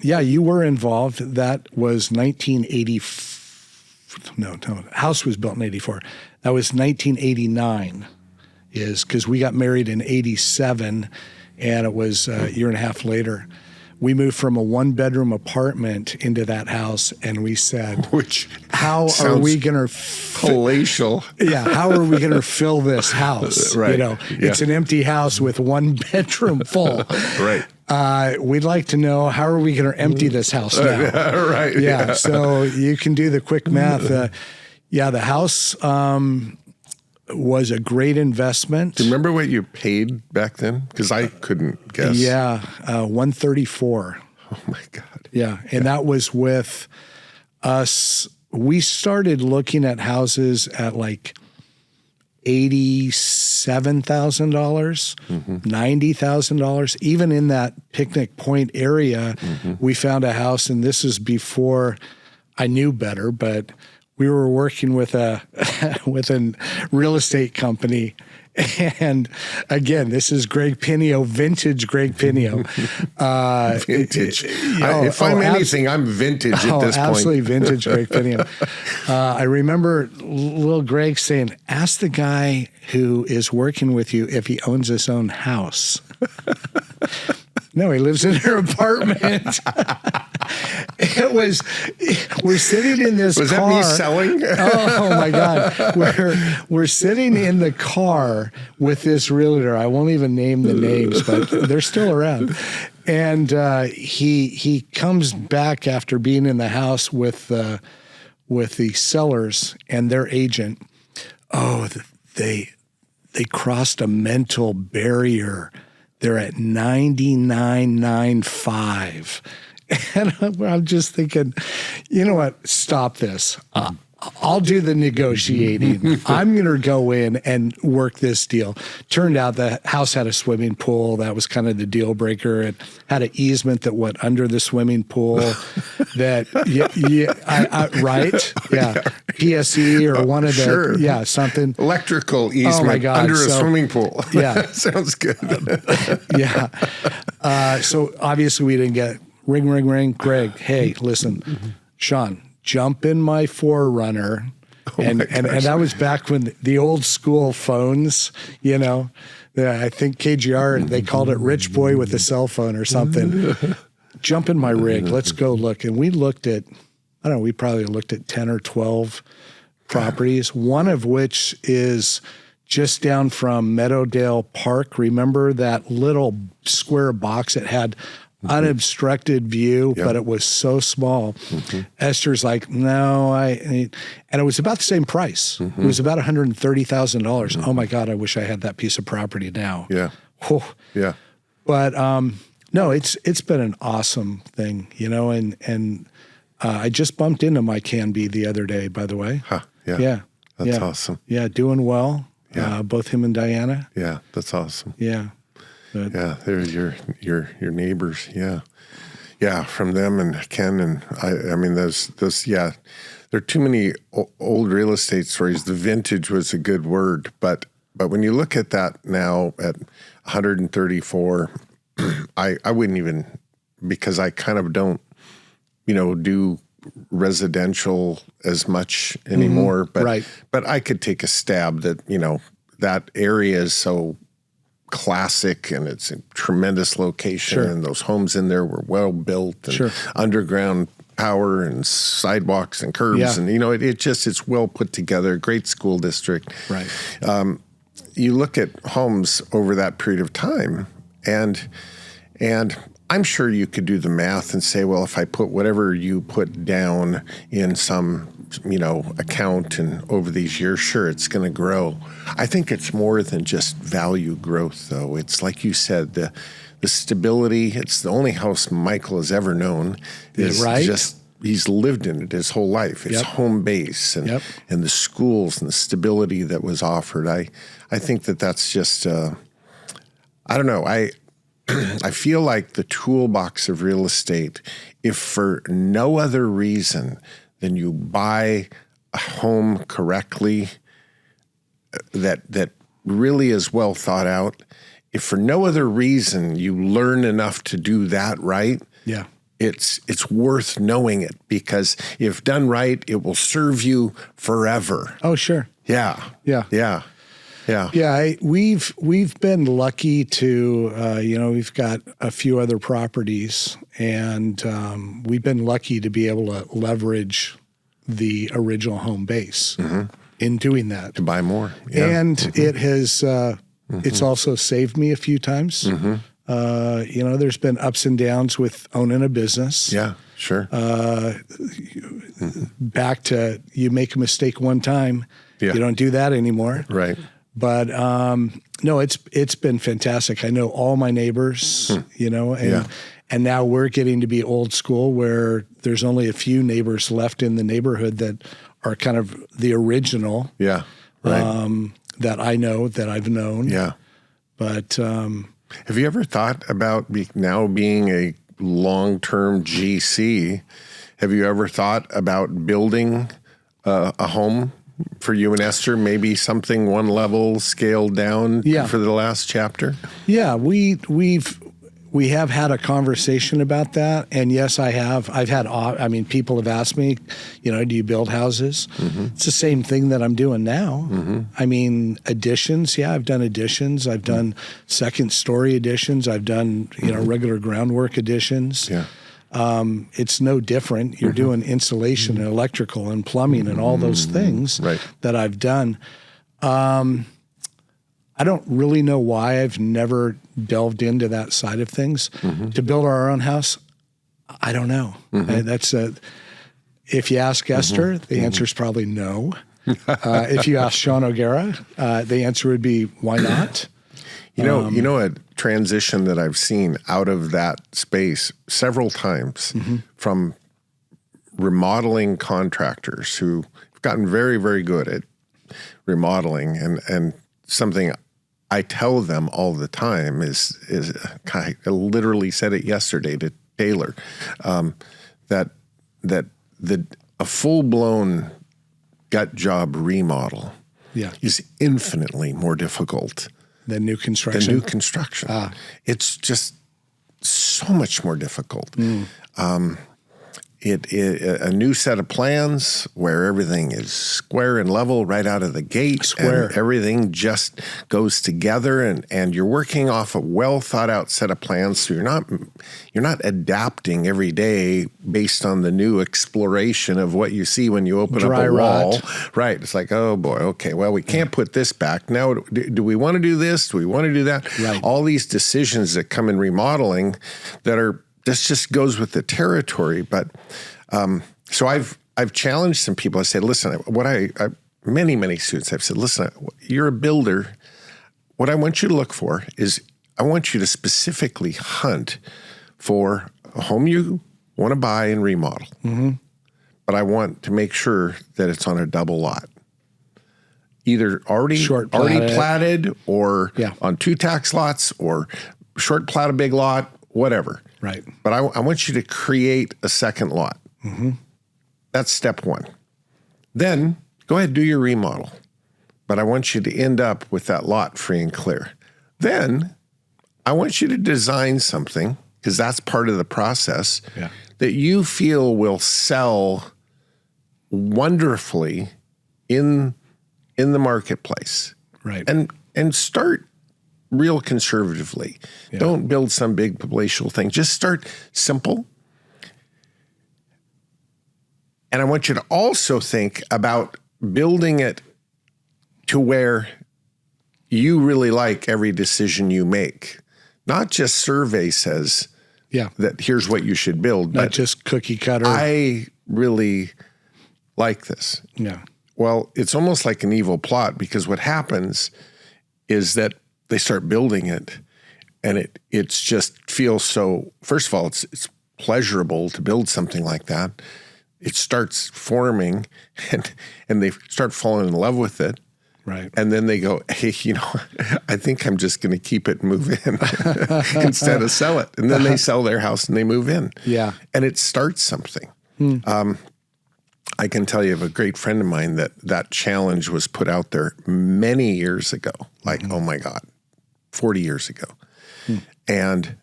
you were involved. That was 1980. No, house was built in 84. That was 1989. Is because we got married in 87, and it was a year and a half later. We moved from a 1-bedroom apartment into that house, and we said, how are we going to palatial? How are we going to fill this house? Right. It's an empty house with 1 bedroom full. Right. We'd like to know, how are we going to empty this house now? Right. Yeah. So you can do the quick math. The house was a great investment. Do you remember what you paid back then? Because I couldn't guess. $134. Oh my God. Yeah, and that was with us. We started looking at houses at like $87,000, $90,000. Even in that Picnic Point area, we found a house, and this is before I knew better, but we were working with a real estate company. And again, this is Greg Pinneo, vintage Greg Pinneo. Vintage. If I'm anything, I'm vintage at this point. Absolutely vintage Greg Pinneo. I remember little Greg saying, ask the guy who is working with you if he owns his own house. No, he lives in her apartment. We're sitting in this car. Was that me selling? Oh my God. We're sitting in the car with this realtor. I won't even name the names, but they're still around. And he comes back after being in the house with the sellers and their agent. Oh, they crossed a mental barrier. They're at 99.95. And I'm just thinking, you know what? Stop this. I'll do the negotiating. I'm going to go in and work this deal. Turned out the house had a swimming pool. That was kind of the deal breaker. It had an easement that went under the swimming pool. That, right? Yeah. PSE or one of the, something. Electrical easement under a swimming pool. Yeah. Sounds good. Yeah. So obviously we didn't get ring. Greg, hey, listen, Shawn, jump in my 4Runner. And that was back when the old school phones, I think KGR, they called it Rich Boy with a cell phone or something. Jump in my rig. Let's go look. And we looked at, I don't know, we probably looked at 10 or 12 properties, one of which is just down from Meadowdale Park. Remember that little square box that had unobstructed view, but it was so small. Esther's like, no, and it was about the same price. It was about $130,000. Oh my God, I wish I had that piece of property now. Yeah. Oh. Yeah. But no, it's been an awesome thing, and I just bumped into my Canby the other day, by the way. Huh. Yeah. Yeah. That's awesome. Yeah, doing well. Yeah. Both him and Diana. Yeah, that's awesome. Yeah. But, yeah, they're your neighbors. Yeah, yeah, from them and Ken and I mean, those there are too many old real estate stories. The vintage was a good word, but when you look at that now at 134, I wouldn't even, because I kind of don't do residential as much anymore. But I could take a stab that that area is so classic and it's a tremendous location, and those homes in there were well built and underground power and sidewalks and curbs and it's well put together, great school district. Right. You look at homes over that period of time and I'm sure you could do the math and say, well, if I put whatever you put down in some account and over these years, sure, it's going to grow. I think it's more than just value growth, though. It's like you said, the stability. It's the only house Michael has ever known. Is just he's lived in it his whole life. It's home base and the schools and the stability that was offered. I think that's just I don't know. I feel like the toolbox of real estate, if for no other reason than you buy a home correctly that really is well thought out, if for no other reason you learn enough to do that right, it's worth knowing it, because if done right, it will serve you forever. Oh, sure. Yeah. We've been lucky to, we've got a few other properties, and we've been lucky to be able to leverage the original home base in doing that. To buy more. Yeah. And it has, it's also saved me a few times. There's been ups and downs with owning a business. Yeah, sure. Back to, you make a mistake one time, you don't do that anymore. Right. But no, it's been fantastic. I know all my neighbors, and now we're getting to be old school where there's only a few neighbors left in the neighborhood that are kind of the original. Yeah, right. that I know, that I've known. Yeah. But have you ever thought about now being a long-term GC? Have you ever thought about building a home for you and Esther? Maybe something one level scaled down for the last chapter? Yeah, we have had a conversation about that, and yes, I have. I've had. I mean, people have asked me, do you build houses? Mm-hmm. It's the same thing that I'm doing now. Mm-hmm. I mean, additions. Yeah, I've done additions. I've done second story additions. I've done regular groundwork additions. Yeah. It's no different. You're doing insulation and electrical and plumbing and all those things that I've done. I don't really know why I've never delved into that side of things. Mm-hmm. To build our own house, I don't know. Mm-hmm. If you ask Esther, the answer is probably no. If you ask Shawn O'Gara, the answer would be, why not? A transition that I've seen out of that space several times from remodeling contractors who've gotten very, very good at remodeling, and something I tell them all the time is I literally said it yesterday to Taylor, that a full-blown gut job remodel is infinitely more difficult than new construction. It's just so much more difficult. A new set of plans where everything is square and level right out of the gate, and everything just goes together, and you're working off a well thought out set of plans, so you're not adapting every day based on the new exploration of what you see when you open up a wall. Right. It's like, oh boy, okay, well, we can't put this back. Now, do we want to do this? Do we want to do that? Right. All these decisions that come in remodeling this just goes with the territory. But so I've challenged some people. I said, listen, many students, I've said, listen, you're a builder. What I want you to look for is I want you to specifically hunt for a home you want to buy and remodel. Mm-hmm. But I want to make sure that it's on a double lot. Either already platted or on 2 tax lots, or short plat a big lot, whatever. Right. But I want you to create a second lot. Mm-hmm. That's step one. Then go ahead, do your remodel. But I want you to end up with that lot free and clear. Then I want you to design something, because that's part of the process, that you feel will sell wonderfully in the marketplace. Right. And start real conservatively. Yeah. Don't build some big palatial thing. Just start simple. And I want you to also think about building it to where you really like every decision you make. Not just survey says that here's what you should build. Not just cookie cutter. I really like this. Yeah. Well, it's almost like an evil plot, because what happens is that they start building it, and it's just feels so, first of all, it's pleasurable to build something like that. It starts forming, and they start falling in love with it. Right. And then they go, hey, I think I'm just going to keep it and move in instead of sell it. And then they sell their house and they move in. Yeah. And it starts something. I can tell you of a great friend of mine that challenge was put out there many years ago, oh my God, 40 years ago. And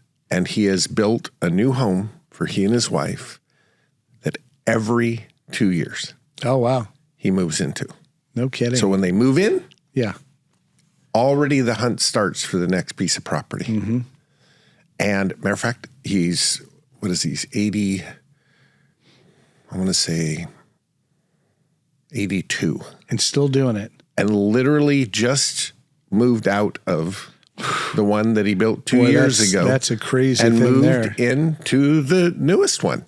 he has built a new home for he and his wife that every 2 years. Oh, wow. He moves into. No kidding. So when they move in, already the hunt starts for the next piece of property. Mm-hmm. And matter of fact, he's 80, I want to say 82. And still doing it. And literally just moved out of the one that he built 2 years ago. That's a crazy thing there. And moved into the newest one.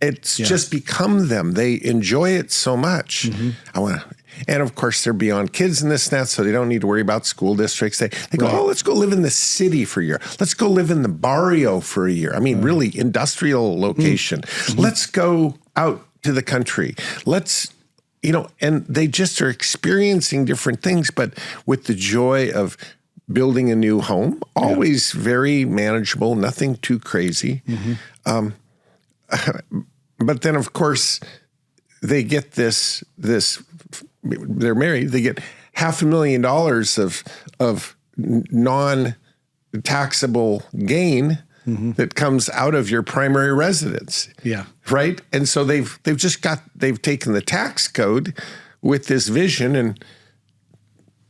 It's just become them. They enjoy it so much. Mm-hmm. And of course, they're beyond kids and this and that, so they don't need to worry about school districts. They go, let's go live in the city for a year. Let's go live in the barrio for a year. I mean, really industrial location. Mm-hmm. Let's go out to the country. Let's, and they just are experiencing different things, but with the joy of building a new home, always very manageable, nothing too crazy. But then, of course, they get this. They're married. They get $500,000 of non-taxable gain that comes out of your primary residence. Yeah. Right. And so they've taken the tax code with this vision, and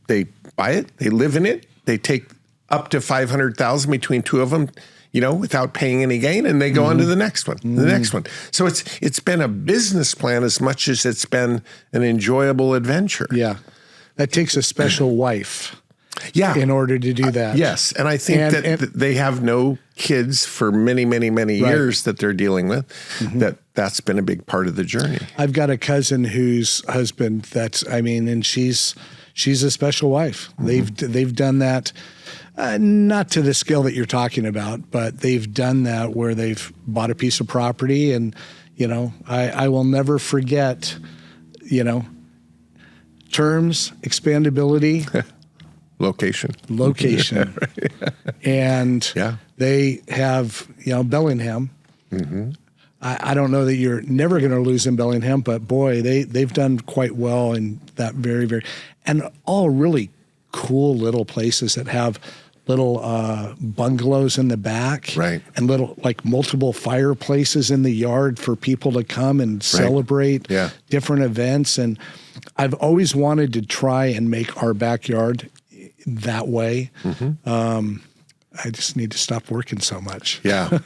they buy it. They live in it. They take up to $500,000 between two of them, without paying any gain, and they go on to the next one, the next one. So it's been a business plan as much as it's been an enjoyable adventure. Yeah. That takes a special wife. Yeah. In order to do that. Yes. And I think that they have no kids for many, many, many years that they're dealing with. That's been a big part of the journey. I've got a cousin whose husband and she's a special wife. They've done that, not to the scale that you're talking about, but they've done that where they've bought a piece of property, and, I will never forget, terms, expandability, location. And they have, Bellingham. I don't know that you're never going to lose in Bellingham, but boy, they've done quite well in that very, very, and all really cool little places that have little bungalows in the back, right, and little multiple fireplaces in the yard for people to come and celebrate different events. And I've always wanted to try and make our backyard that way. I just need to stop working so much. Yeah.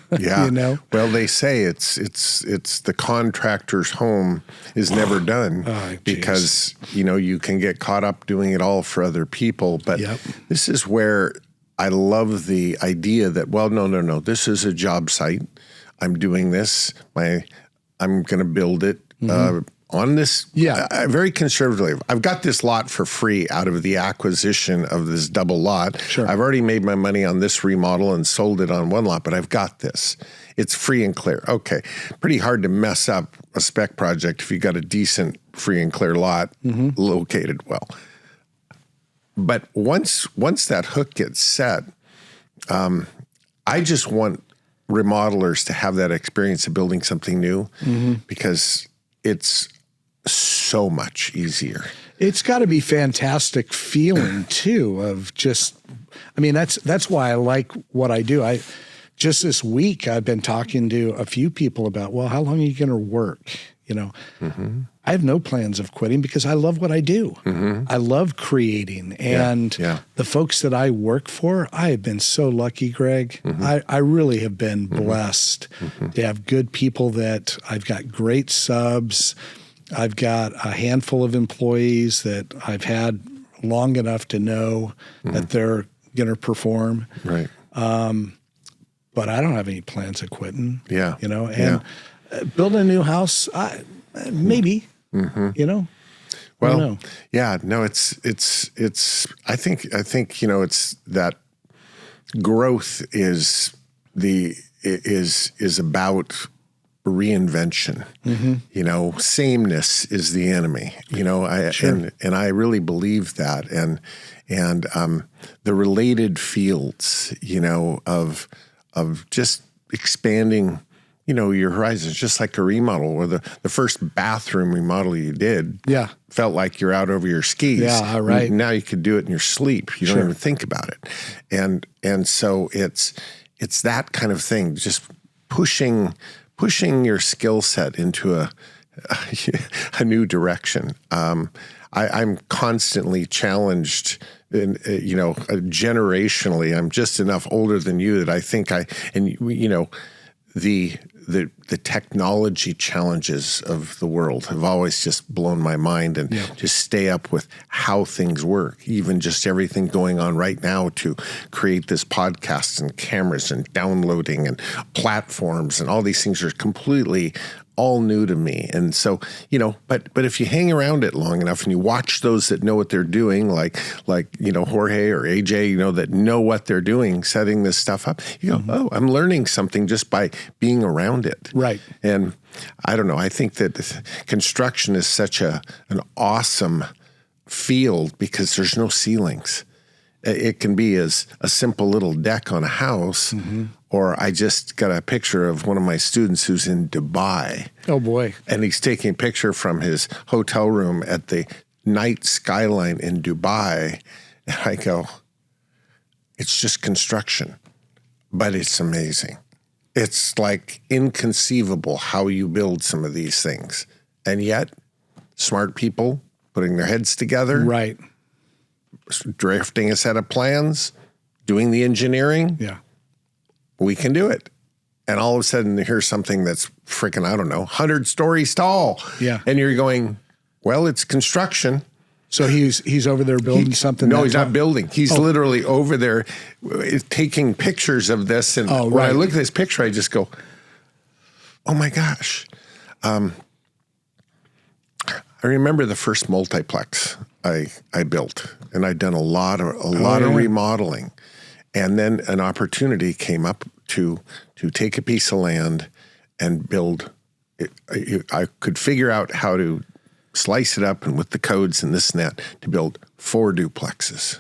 Well, they say it's the contractor's home is never done because you can get caught up doing it all for other people. But this is where I love the idea that, well, no, this is a job site. I'm doing this. I'm going to build it. On this, very conservatively. I've got this lot for free out of the acquisition of this double lot. Sure. I've already made my money on this remodel and sold it on one lot, but I've got this. It's free and clear. Okay. Pretty hard to mess up a spec project if you got a decent free and clear lot located well. But once that hook gets set, I just want remodelers to have that experience of building something new because it's so much easier. It's got to be fantastic feeling too of just, that's why I like what I do. Just this week, I've been talking to a few people about, well, how long are you going to work? I have no plans of quitting because I love what I do. I love creating. And the folks that I work for, I have been so lucky, Greg. I really have been blessed to have good people that I've got great subs. I've got a handful of employees that I've had long enough to know that they're going to perform. Right. But I don't have any plans of quitting. Yeah. Building a new house, maybe. Well, no, it's. I think it's that growth is about reinvention. Sameness is the enemy. And I really believe that, and the related fields, of just expanding, your horizons, just like a remodel, or the first bathroom remodel you did felt like you're out over your skis. Yeah, right. Now you could do it in your sleep. You don't even think about it. And so it's that kind of thing, just pushing your skill set into a new direction. I'm constantly challenged, generationally. I'm just enough older than you that I think the technology challenges of the world have always just blown my mind, and just stay up with how things work, even just everything going on right now to create this podcast and cameras and downloading and platforms and all these things are completely all new to me. And so, but if you hang around it long enough and you watch those that know what they're doing, like Jorge or AJ, that know what they're doing, setting this stuff up, you go, oh, I'm learning something just by being around it. Right. And I don't know. I think that construction is such an awesome field because there's no ceilings. It can be as a simple little deck on a house, or I just got a picture of one of my students who's in Dubai. Oh, boy. And he's taking a picture from his hotel room at the night skyline in Dubai. And I go, it's just construction, but it's amazing. It's like inconceivable how you build some of these things. And yet, smart people putting their heads together. Right. Drafting a set of plans, doing the engineering. Yeah. We can do it. And all of a sudden, here's something that's freaking, I don't know, 100 stories tall. Yeah. And you're going, well, it's construction. So he's over there building something? No, he's not building. He's literally over there taking pictures of this. And when I look at this picture, I just go, oh my gosh. I remember the first multiplex I built, and I'd done a lot of remodeling. And then an opportunity came up to take a piece of land and build it. I could figure out how to slice it up and with the codes and this and that to build 4 duplexes.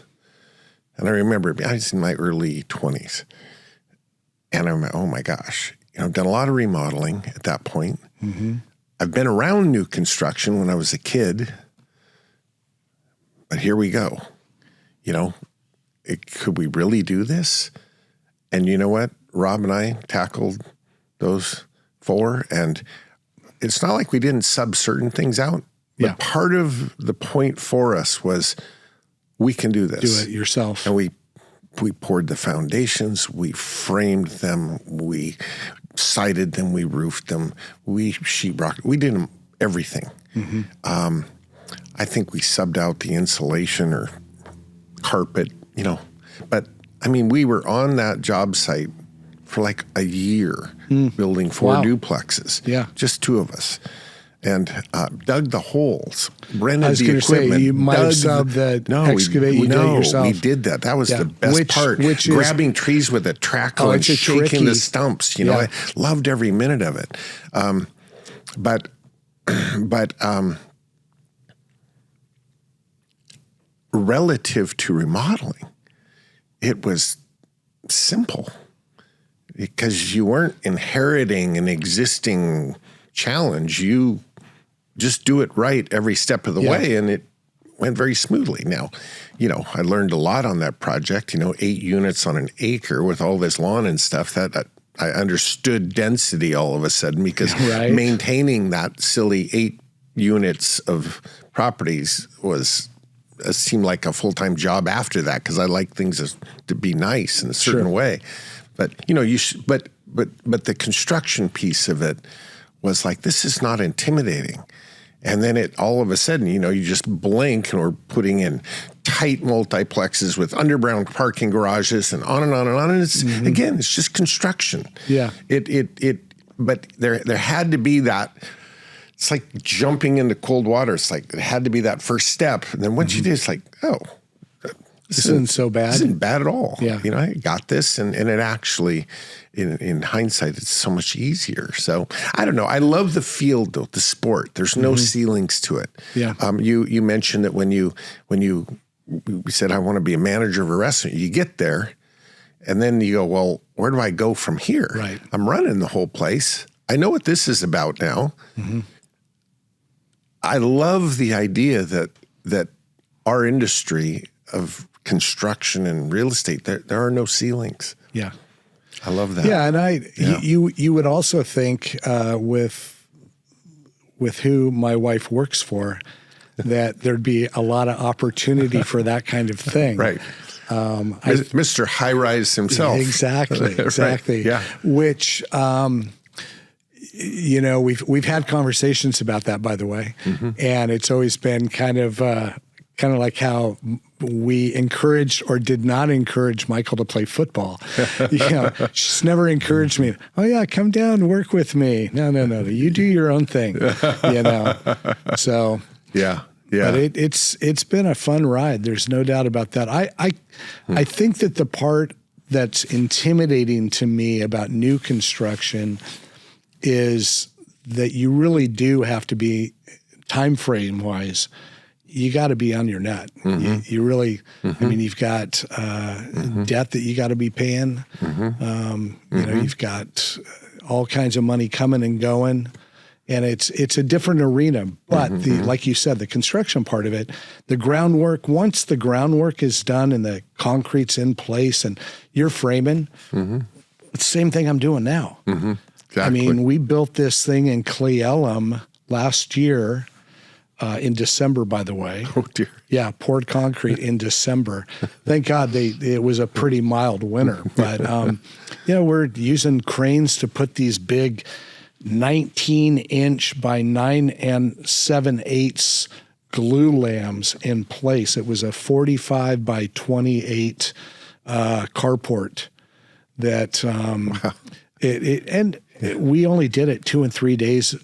And I remember I was in my early 20s. And I'm like, oh my gosh, I've done a lot of remodeling at that point. Mm-hmm. I've been around new construction when I was a kid, but here we go. Could we really do this? And you know what? Rob and I tackled those 4, and it's not like we didn't sub certain things out. But part of the point for us was we can do this. Do it yourself. And we poured the foundations, we framed them, we sided them, we roofed them, we sheetrocked, we did everything. Mm-hmm. I think we subbed out the insulation or carpet, But, we were on that job site for like a year building 4 duplexes. Yeah. Just 2 of us. And dug the holes, rented I was the going to say, equipment. you might have subbed that excavate, you did it yourself. We did that. That was the best part. Which grabbing trees with a trackle and shaking the stumps. I loved every minute of it. But relative to remodeling, it was simple because you weren't inheriting an existing challenge. You just do it right every step of the way, and it went very smoothly. Now, I learned a lot on that project, 8 units on an acre with all this lawn and stuff that I understood density all of a sudden because maintaining that silly 8 units of properties seemed like a full-time job after that because I like things to be nice in a certain way. But, but the construction piece of it was like, this is not intimidating. And then all of a sudden, you just blink and we're putting in tight multiplexes with underground parking garages and on and on and on. And it's, again, it's just construction. Yeah. But there had to be that. It's like jumping into cold water. It's like it had to be that first step. And then once you did, it's like, this isn't so bad. This isn't bad at all. Yeah. I got this. And it actually, in hindsight, it's so much easier. So I don't know. I love the field, though, the sport. There's no ceilings to it. Yeah. You mentioned that when you said, I want to be a manager of a restaurant, you get there and then you go, well, where do I go from here? Right. I'm running the whole place. I know what this is about now. Mm-hmm. I love the idea that our industry of construction and real estate, there are no ceilings. Yeah. I love that. Yeah, and you would also think with who my wife works for that there'd be a lot of opportunity for that kind of thing. Right. Mr. High Rise himself. Exactly. Right. Yeah. Which we've had conversations about that, by the way, and it's always been kind of like how we encouraged or did not encourage Michael to play football. She's never encouraged me. Oh yeah, come down and work with me. No, you do your own thing. So yeah. But it's been a fun ride. There's no doubt about that. I think that the part that's intimidating to me about new construction is that you really do have to be, time frame wise, you got to be on your net. You really, I mean, you've got debt that you got to be paying. You know, you've got all kinds of money coming and going, and it's a different arena. But like you said, the construction part of it, the groundwork. Once the groundwork is done and the concrete's in place and you're framing, it's the same thing I'm doing now. Exactly. I mean, we built this thing in Cle Elum last year. In December, by the way. Oh, dear. Yeah, poured concrete in December. Thank God it was a pretty mild winter. But, you know, we're using cranes to put these big 19-inch by 9 7/8 glue lambs in place. It was a 45 by 28 carport that we only did it 2 and 3 days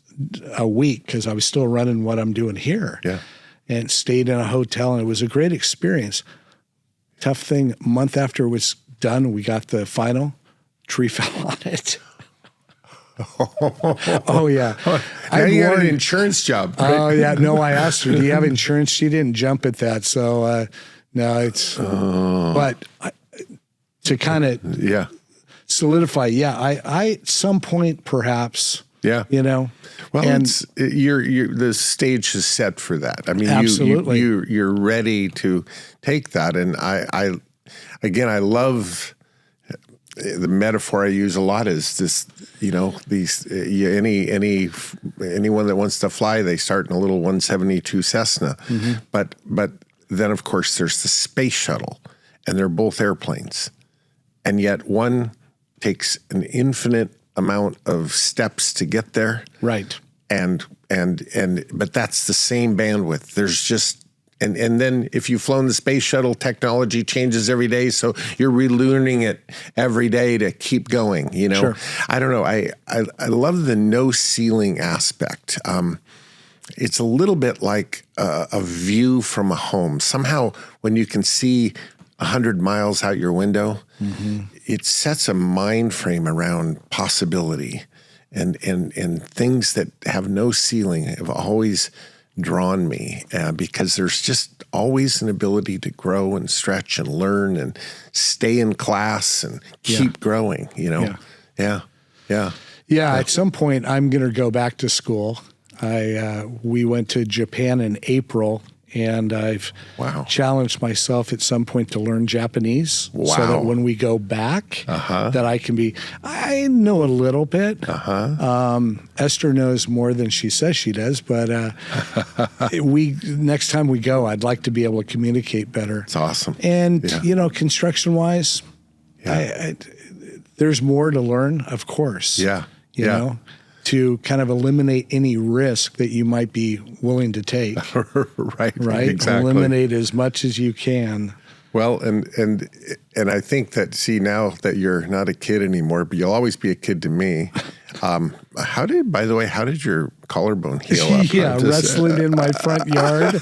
a week because I was still running what I'm doing here. Yeah. And stayed in a hotel, and it was a great experience. Tough thing, a month after it was done, we got the final, tree fell on it. Oh, yeah. Now you got an insurance job. Right? Oh, yeah. No, I asked her, do you have insurance? She didn't jump at that. So, no, it's, but to kind of solidify, I at some point perhaps, you know. Well, and the stage is set for that. I mean, absolutely. You're ready to take that. And I love the metaphor I use a lot is this, you know, anyone that wants to fly, they start in a little 172 Cessna. But then of course there's the space shuttle, and they're both airplanes. And yet one takes an infinite amount of steps to get there. Right. But that's the same bandwidth. There's just, and then if you've flown the space shuttle, technology changes every day. So you're relearning it every day to keep going, you know? Sure. I don't know. I love the no ceiling aspect. It's a little bit like a view from a home. Somehow when you can see 100 miles out your window, it sets a mind frame around possibility. And things that have no ceiling have always drawn me because there's just always an ability to grow and stretch and learn and stay in class and keep growing, you know? Yeah. At some point, I'm going to go back to school. We went to Japan in April, and I've challenged myself at some point to learn Japanese so that when we go back, that I know a little bit. Esther knows more than she says she does, but next time we go, I'd like to be able to communicate better. It's awesome. And, you know, construction-wise, there's more to learn, of course. You know? To kind of eliminate any risk that you might be willing to take. Right. Exactly. Eliminate as much as you can. Well, and I think that, now that you're not a kid anymore, but you'll always be a kid to me. How did your collarbone heal up? Wrestling in my front yard.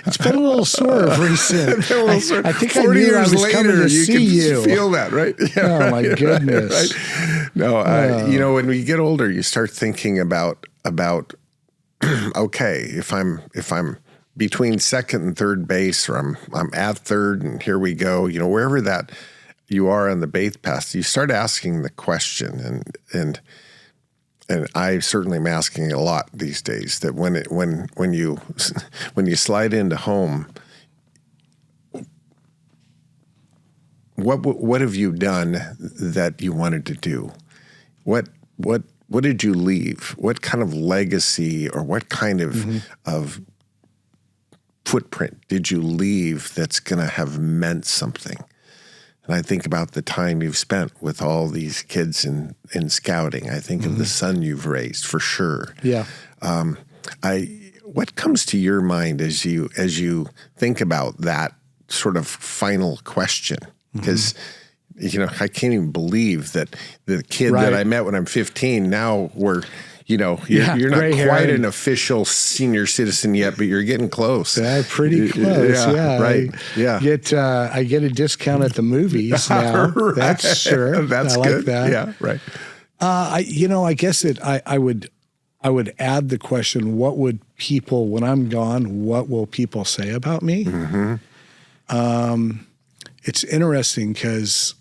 It's been a little sore recent. I think 40 years later, you can feel that, right? Oh my goodness. Right? No, you know, when we get older, you start thinking about okay, if I'm between second and third base, or I'm at third, and here we go, you know, wherever that you are on the base path, you start asking the question, and I certainly am asking a lot these days, that when you slide into home, what have you done that you wanted to do? What did you leave? What kind of legacy, or what kind of footprint did you leave that's going to have meant something? And I think about the time you've spent with all these kids in scouting. I think of the son you've raised, for sure. Yeah. What comes to your mind as you think about that sort of final question? Because you know, I can't even believe that the kid that I met when I'm 15, now we're, you know, you're not quite an official senior citizen yet, but you're getting close. Pretty close. Right. I get a discount at the movies now. That's sure. That's I good. like that. Yeah. Right. I guess I would add the question, what would people, when I'm gone, what will people say about me? It's interesting because,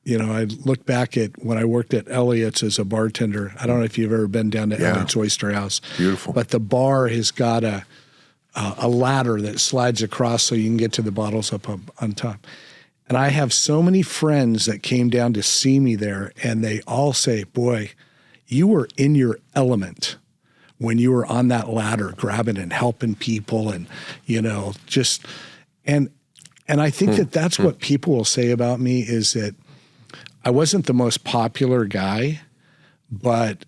I look back at when I worked at Elliott's as a bartender. I don't know if you've ever been down to Elliott's Oyster House. Beautiful. But the bar has got a ladder that slides across so you can get to the bottles up on top. And I have so many friends that came down to see me there, and they all say, boy, you were in your element when you were on that ladder grabbing and helping people and, and I think that that's what people will say about me is that I wasn't the most popular guy, but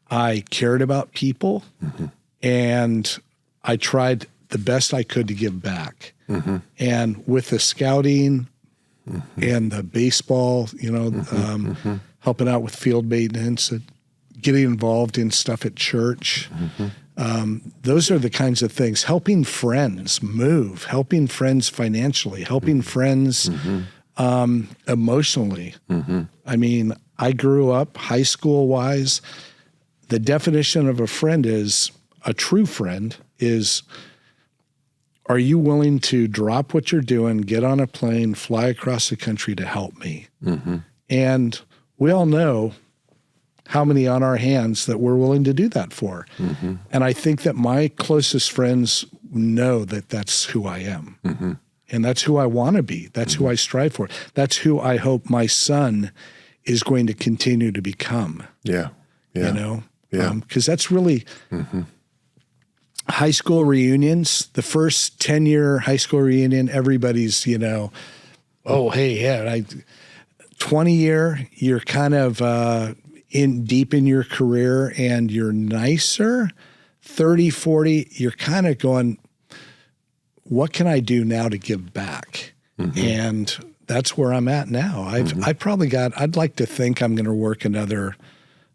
I cared about people and I tried the best I could to give back. And with the scouting and the baseball, helping out with field maintenance, getting involved in stuff at church, those are the kinds of things. Helping friends move, helping friends financially, helping friends emotionally. I mean, I grew up high school-wise. The definition of a friend is, a true friend is, are you willing to drop what you're doing, get on a plane, fly across the country to help me? And we all know how many on our hands that we're willing to do that for. And I think that my closest friends know that that's who I am. And that's who I want to be. That's who I strive for. That's who I hope my son is going to continue to become. Because that's really... High school reunions, the first 10-year high school reunion, everybody's, 20-year, you're kind of deep in your career and you're nicer. 30, 40, you're kind of going, what can I do now to give back? And that's where I'm at now. I've probably I'd like to think I'm going to work another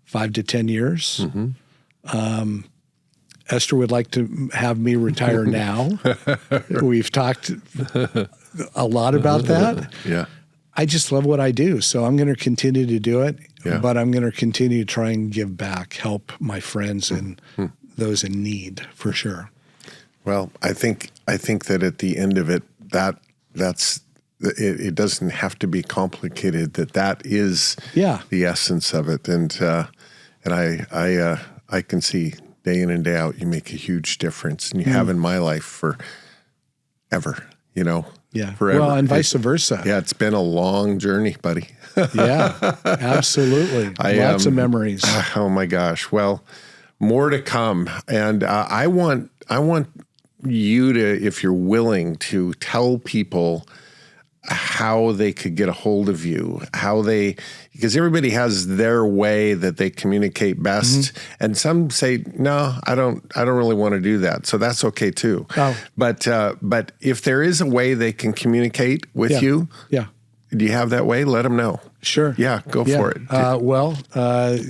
5 to 10 years. Esther would like to have me retire now. We've talked a lot about that. I just love what I do. So I'm going to continue to do it, but I'm going to continue to try and give back, help my friends and those in need for sure. Well, I think that at the end of it, that's it doesn't have to be complicated. That is the essence of it. And I can see day in and day out, you make a huge difference, and you have in my life forever, forever. Well, and vice versa. It's been a long journey, buddy. Absolutely. Lots of memories. Oh my gosh. Well, more to come. And I want you to, if you're willing, to tell people how they could get a hold of you, because everybody has their way that they communicate best. And some say, no, I don't really want to do that. So that's okay too. But if there is a way they can communicate with you, do you have that way? Let them know. Sure. Yeah, go for it.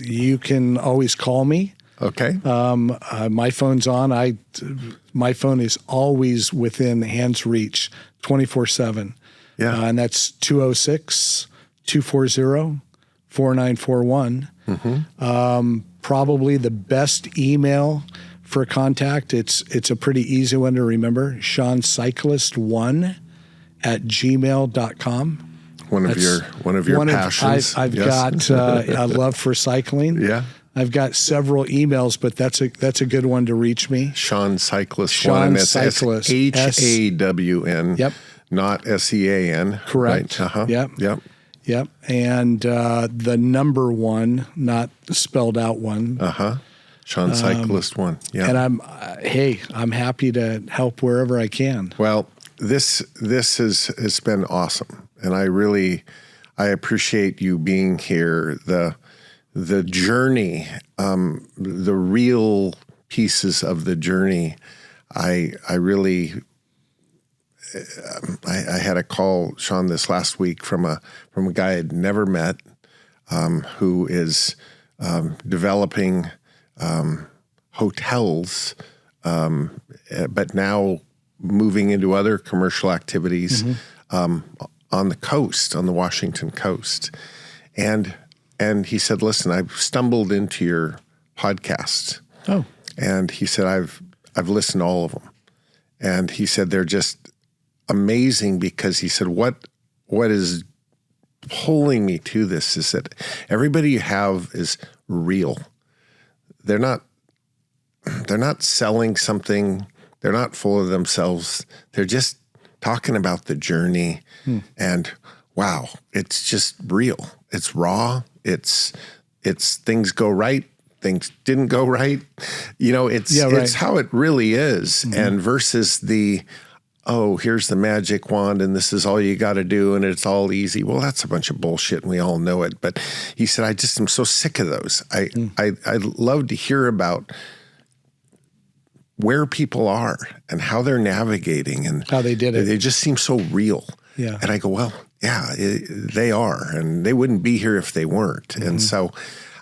You can always call me. Okay. My phone's on. My phone is always within hand's reach, 24/7. And that's 206-240-4941. Probably the best email for contact. It's a pretty easy one to remember. ShawnCyclist1@gmail.com. One of your passions. I've got a love for cycling. I've got several emails, but that's a good one to reach me. Shawn Cyclist. Shawn Cyclist. HAWN. Yep. Not SEAN. Correct. Right? Yep. And the number 1, not spelled out 1. Shawn Cyclist 1. Yeah. And I'm happy to help wherever I can. Well, this has been awesome, and I appreciate you being here. The journey, the real pieces of the journey. I had a call, Shawn, this last week from a guy I'd never met, who is developing hotels, but now moving into other commercial activities on the coast, on the Washington coast. And And he said, listen, I've stumbled into your podcast. Oh. And he said, I've listened to all of them. And he said, they're just amazing because he said, what is pulling me to this is that everybody you have is real. They're not selling something. They're not full of themselves. They're just talking about the journey. And wow, it's just real. It's raw. It's things go right. Things didn't go right. It's how it really is. And versus here's the magic wand and this is all you got to do and it's all easy. Well, that's a bunch of bullshit and we all know it. But he said, I just am so sick of those. I love to hear about where people are and how they're navigating and how they did it. They just seem so real. Yeah. And I go, well, yeah, they are. And they wouldn't be here if they weren't. And so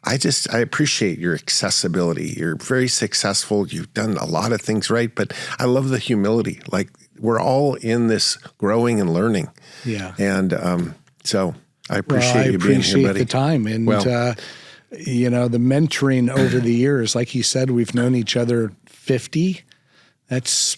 I appreciate your accessibility. You're very successful. You've done a lot of things right, but I love the humility. Like we're all in this growing and learning. Yeah. And so I appreciate you being here, buddy. I appreciate the time. And, the mentoring over the years, like you said, we've known each other 50. That's,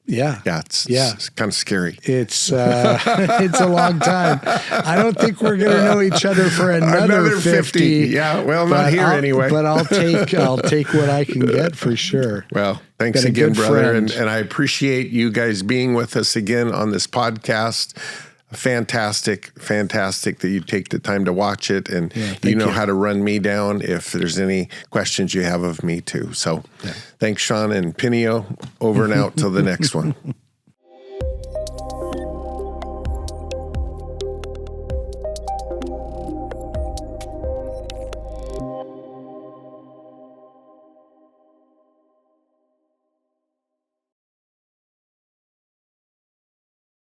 yeah. Yeah, it's kind of scary. It's it's a long time. I don't think we're going to know each other for another 50. Yeah, well, not here anyway. But I'll take what I can get for sure. Well, thanks again, brother. And I appreciate you guys being with us again on this podcast. Fantastic that you take the time to watch it, and you know how to run me down if there's any questions you have of me too. So thanks, Shawn and Pinneo. Over and out till the next one.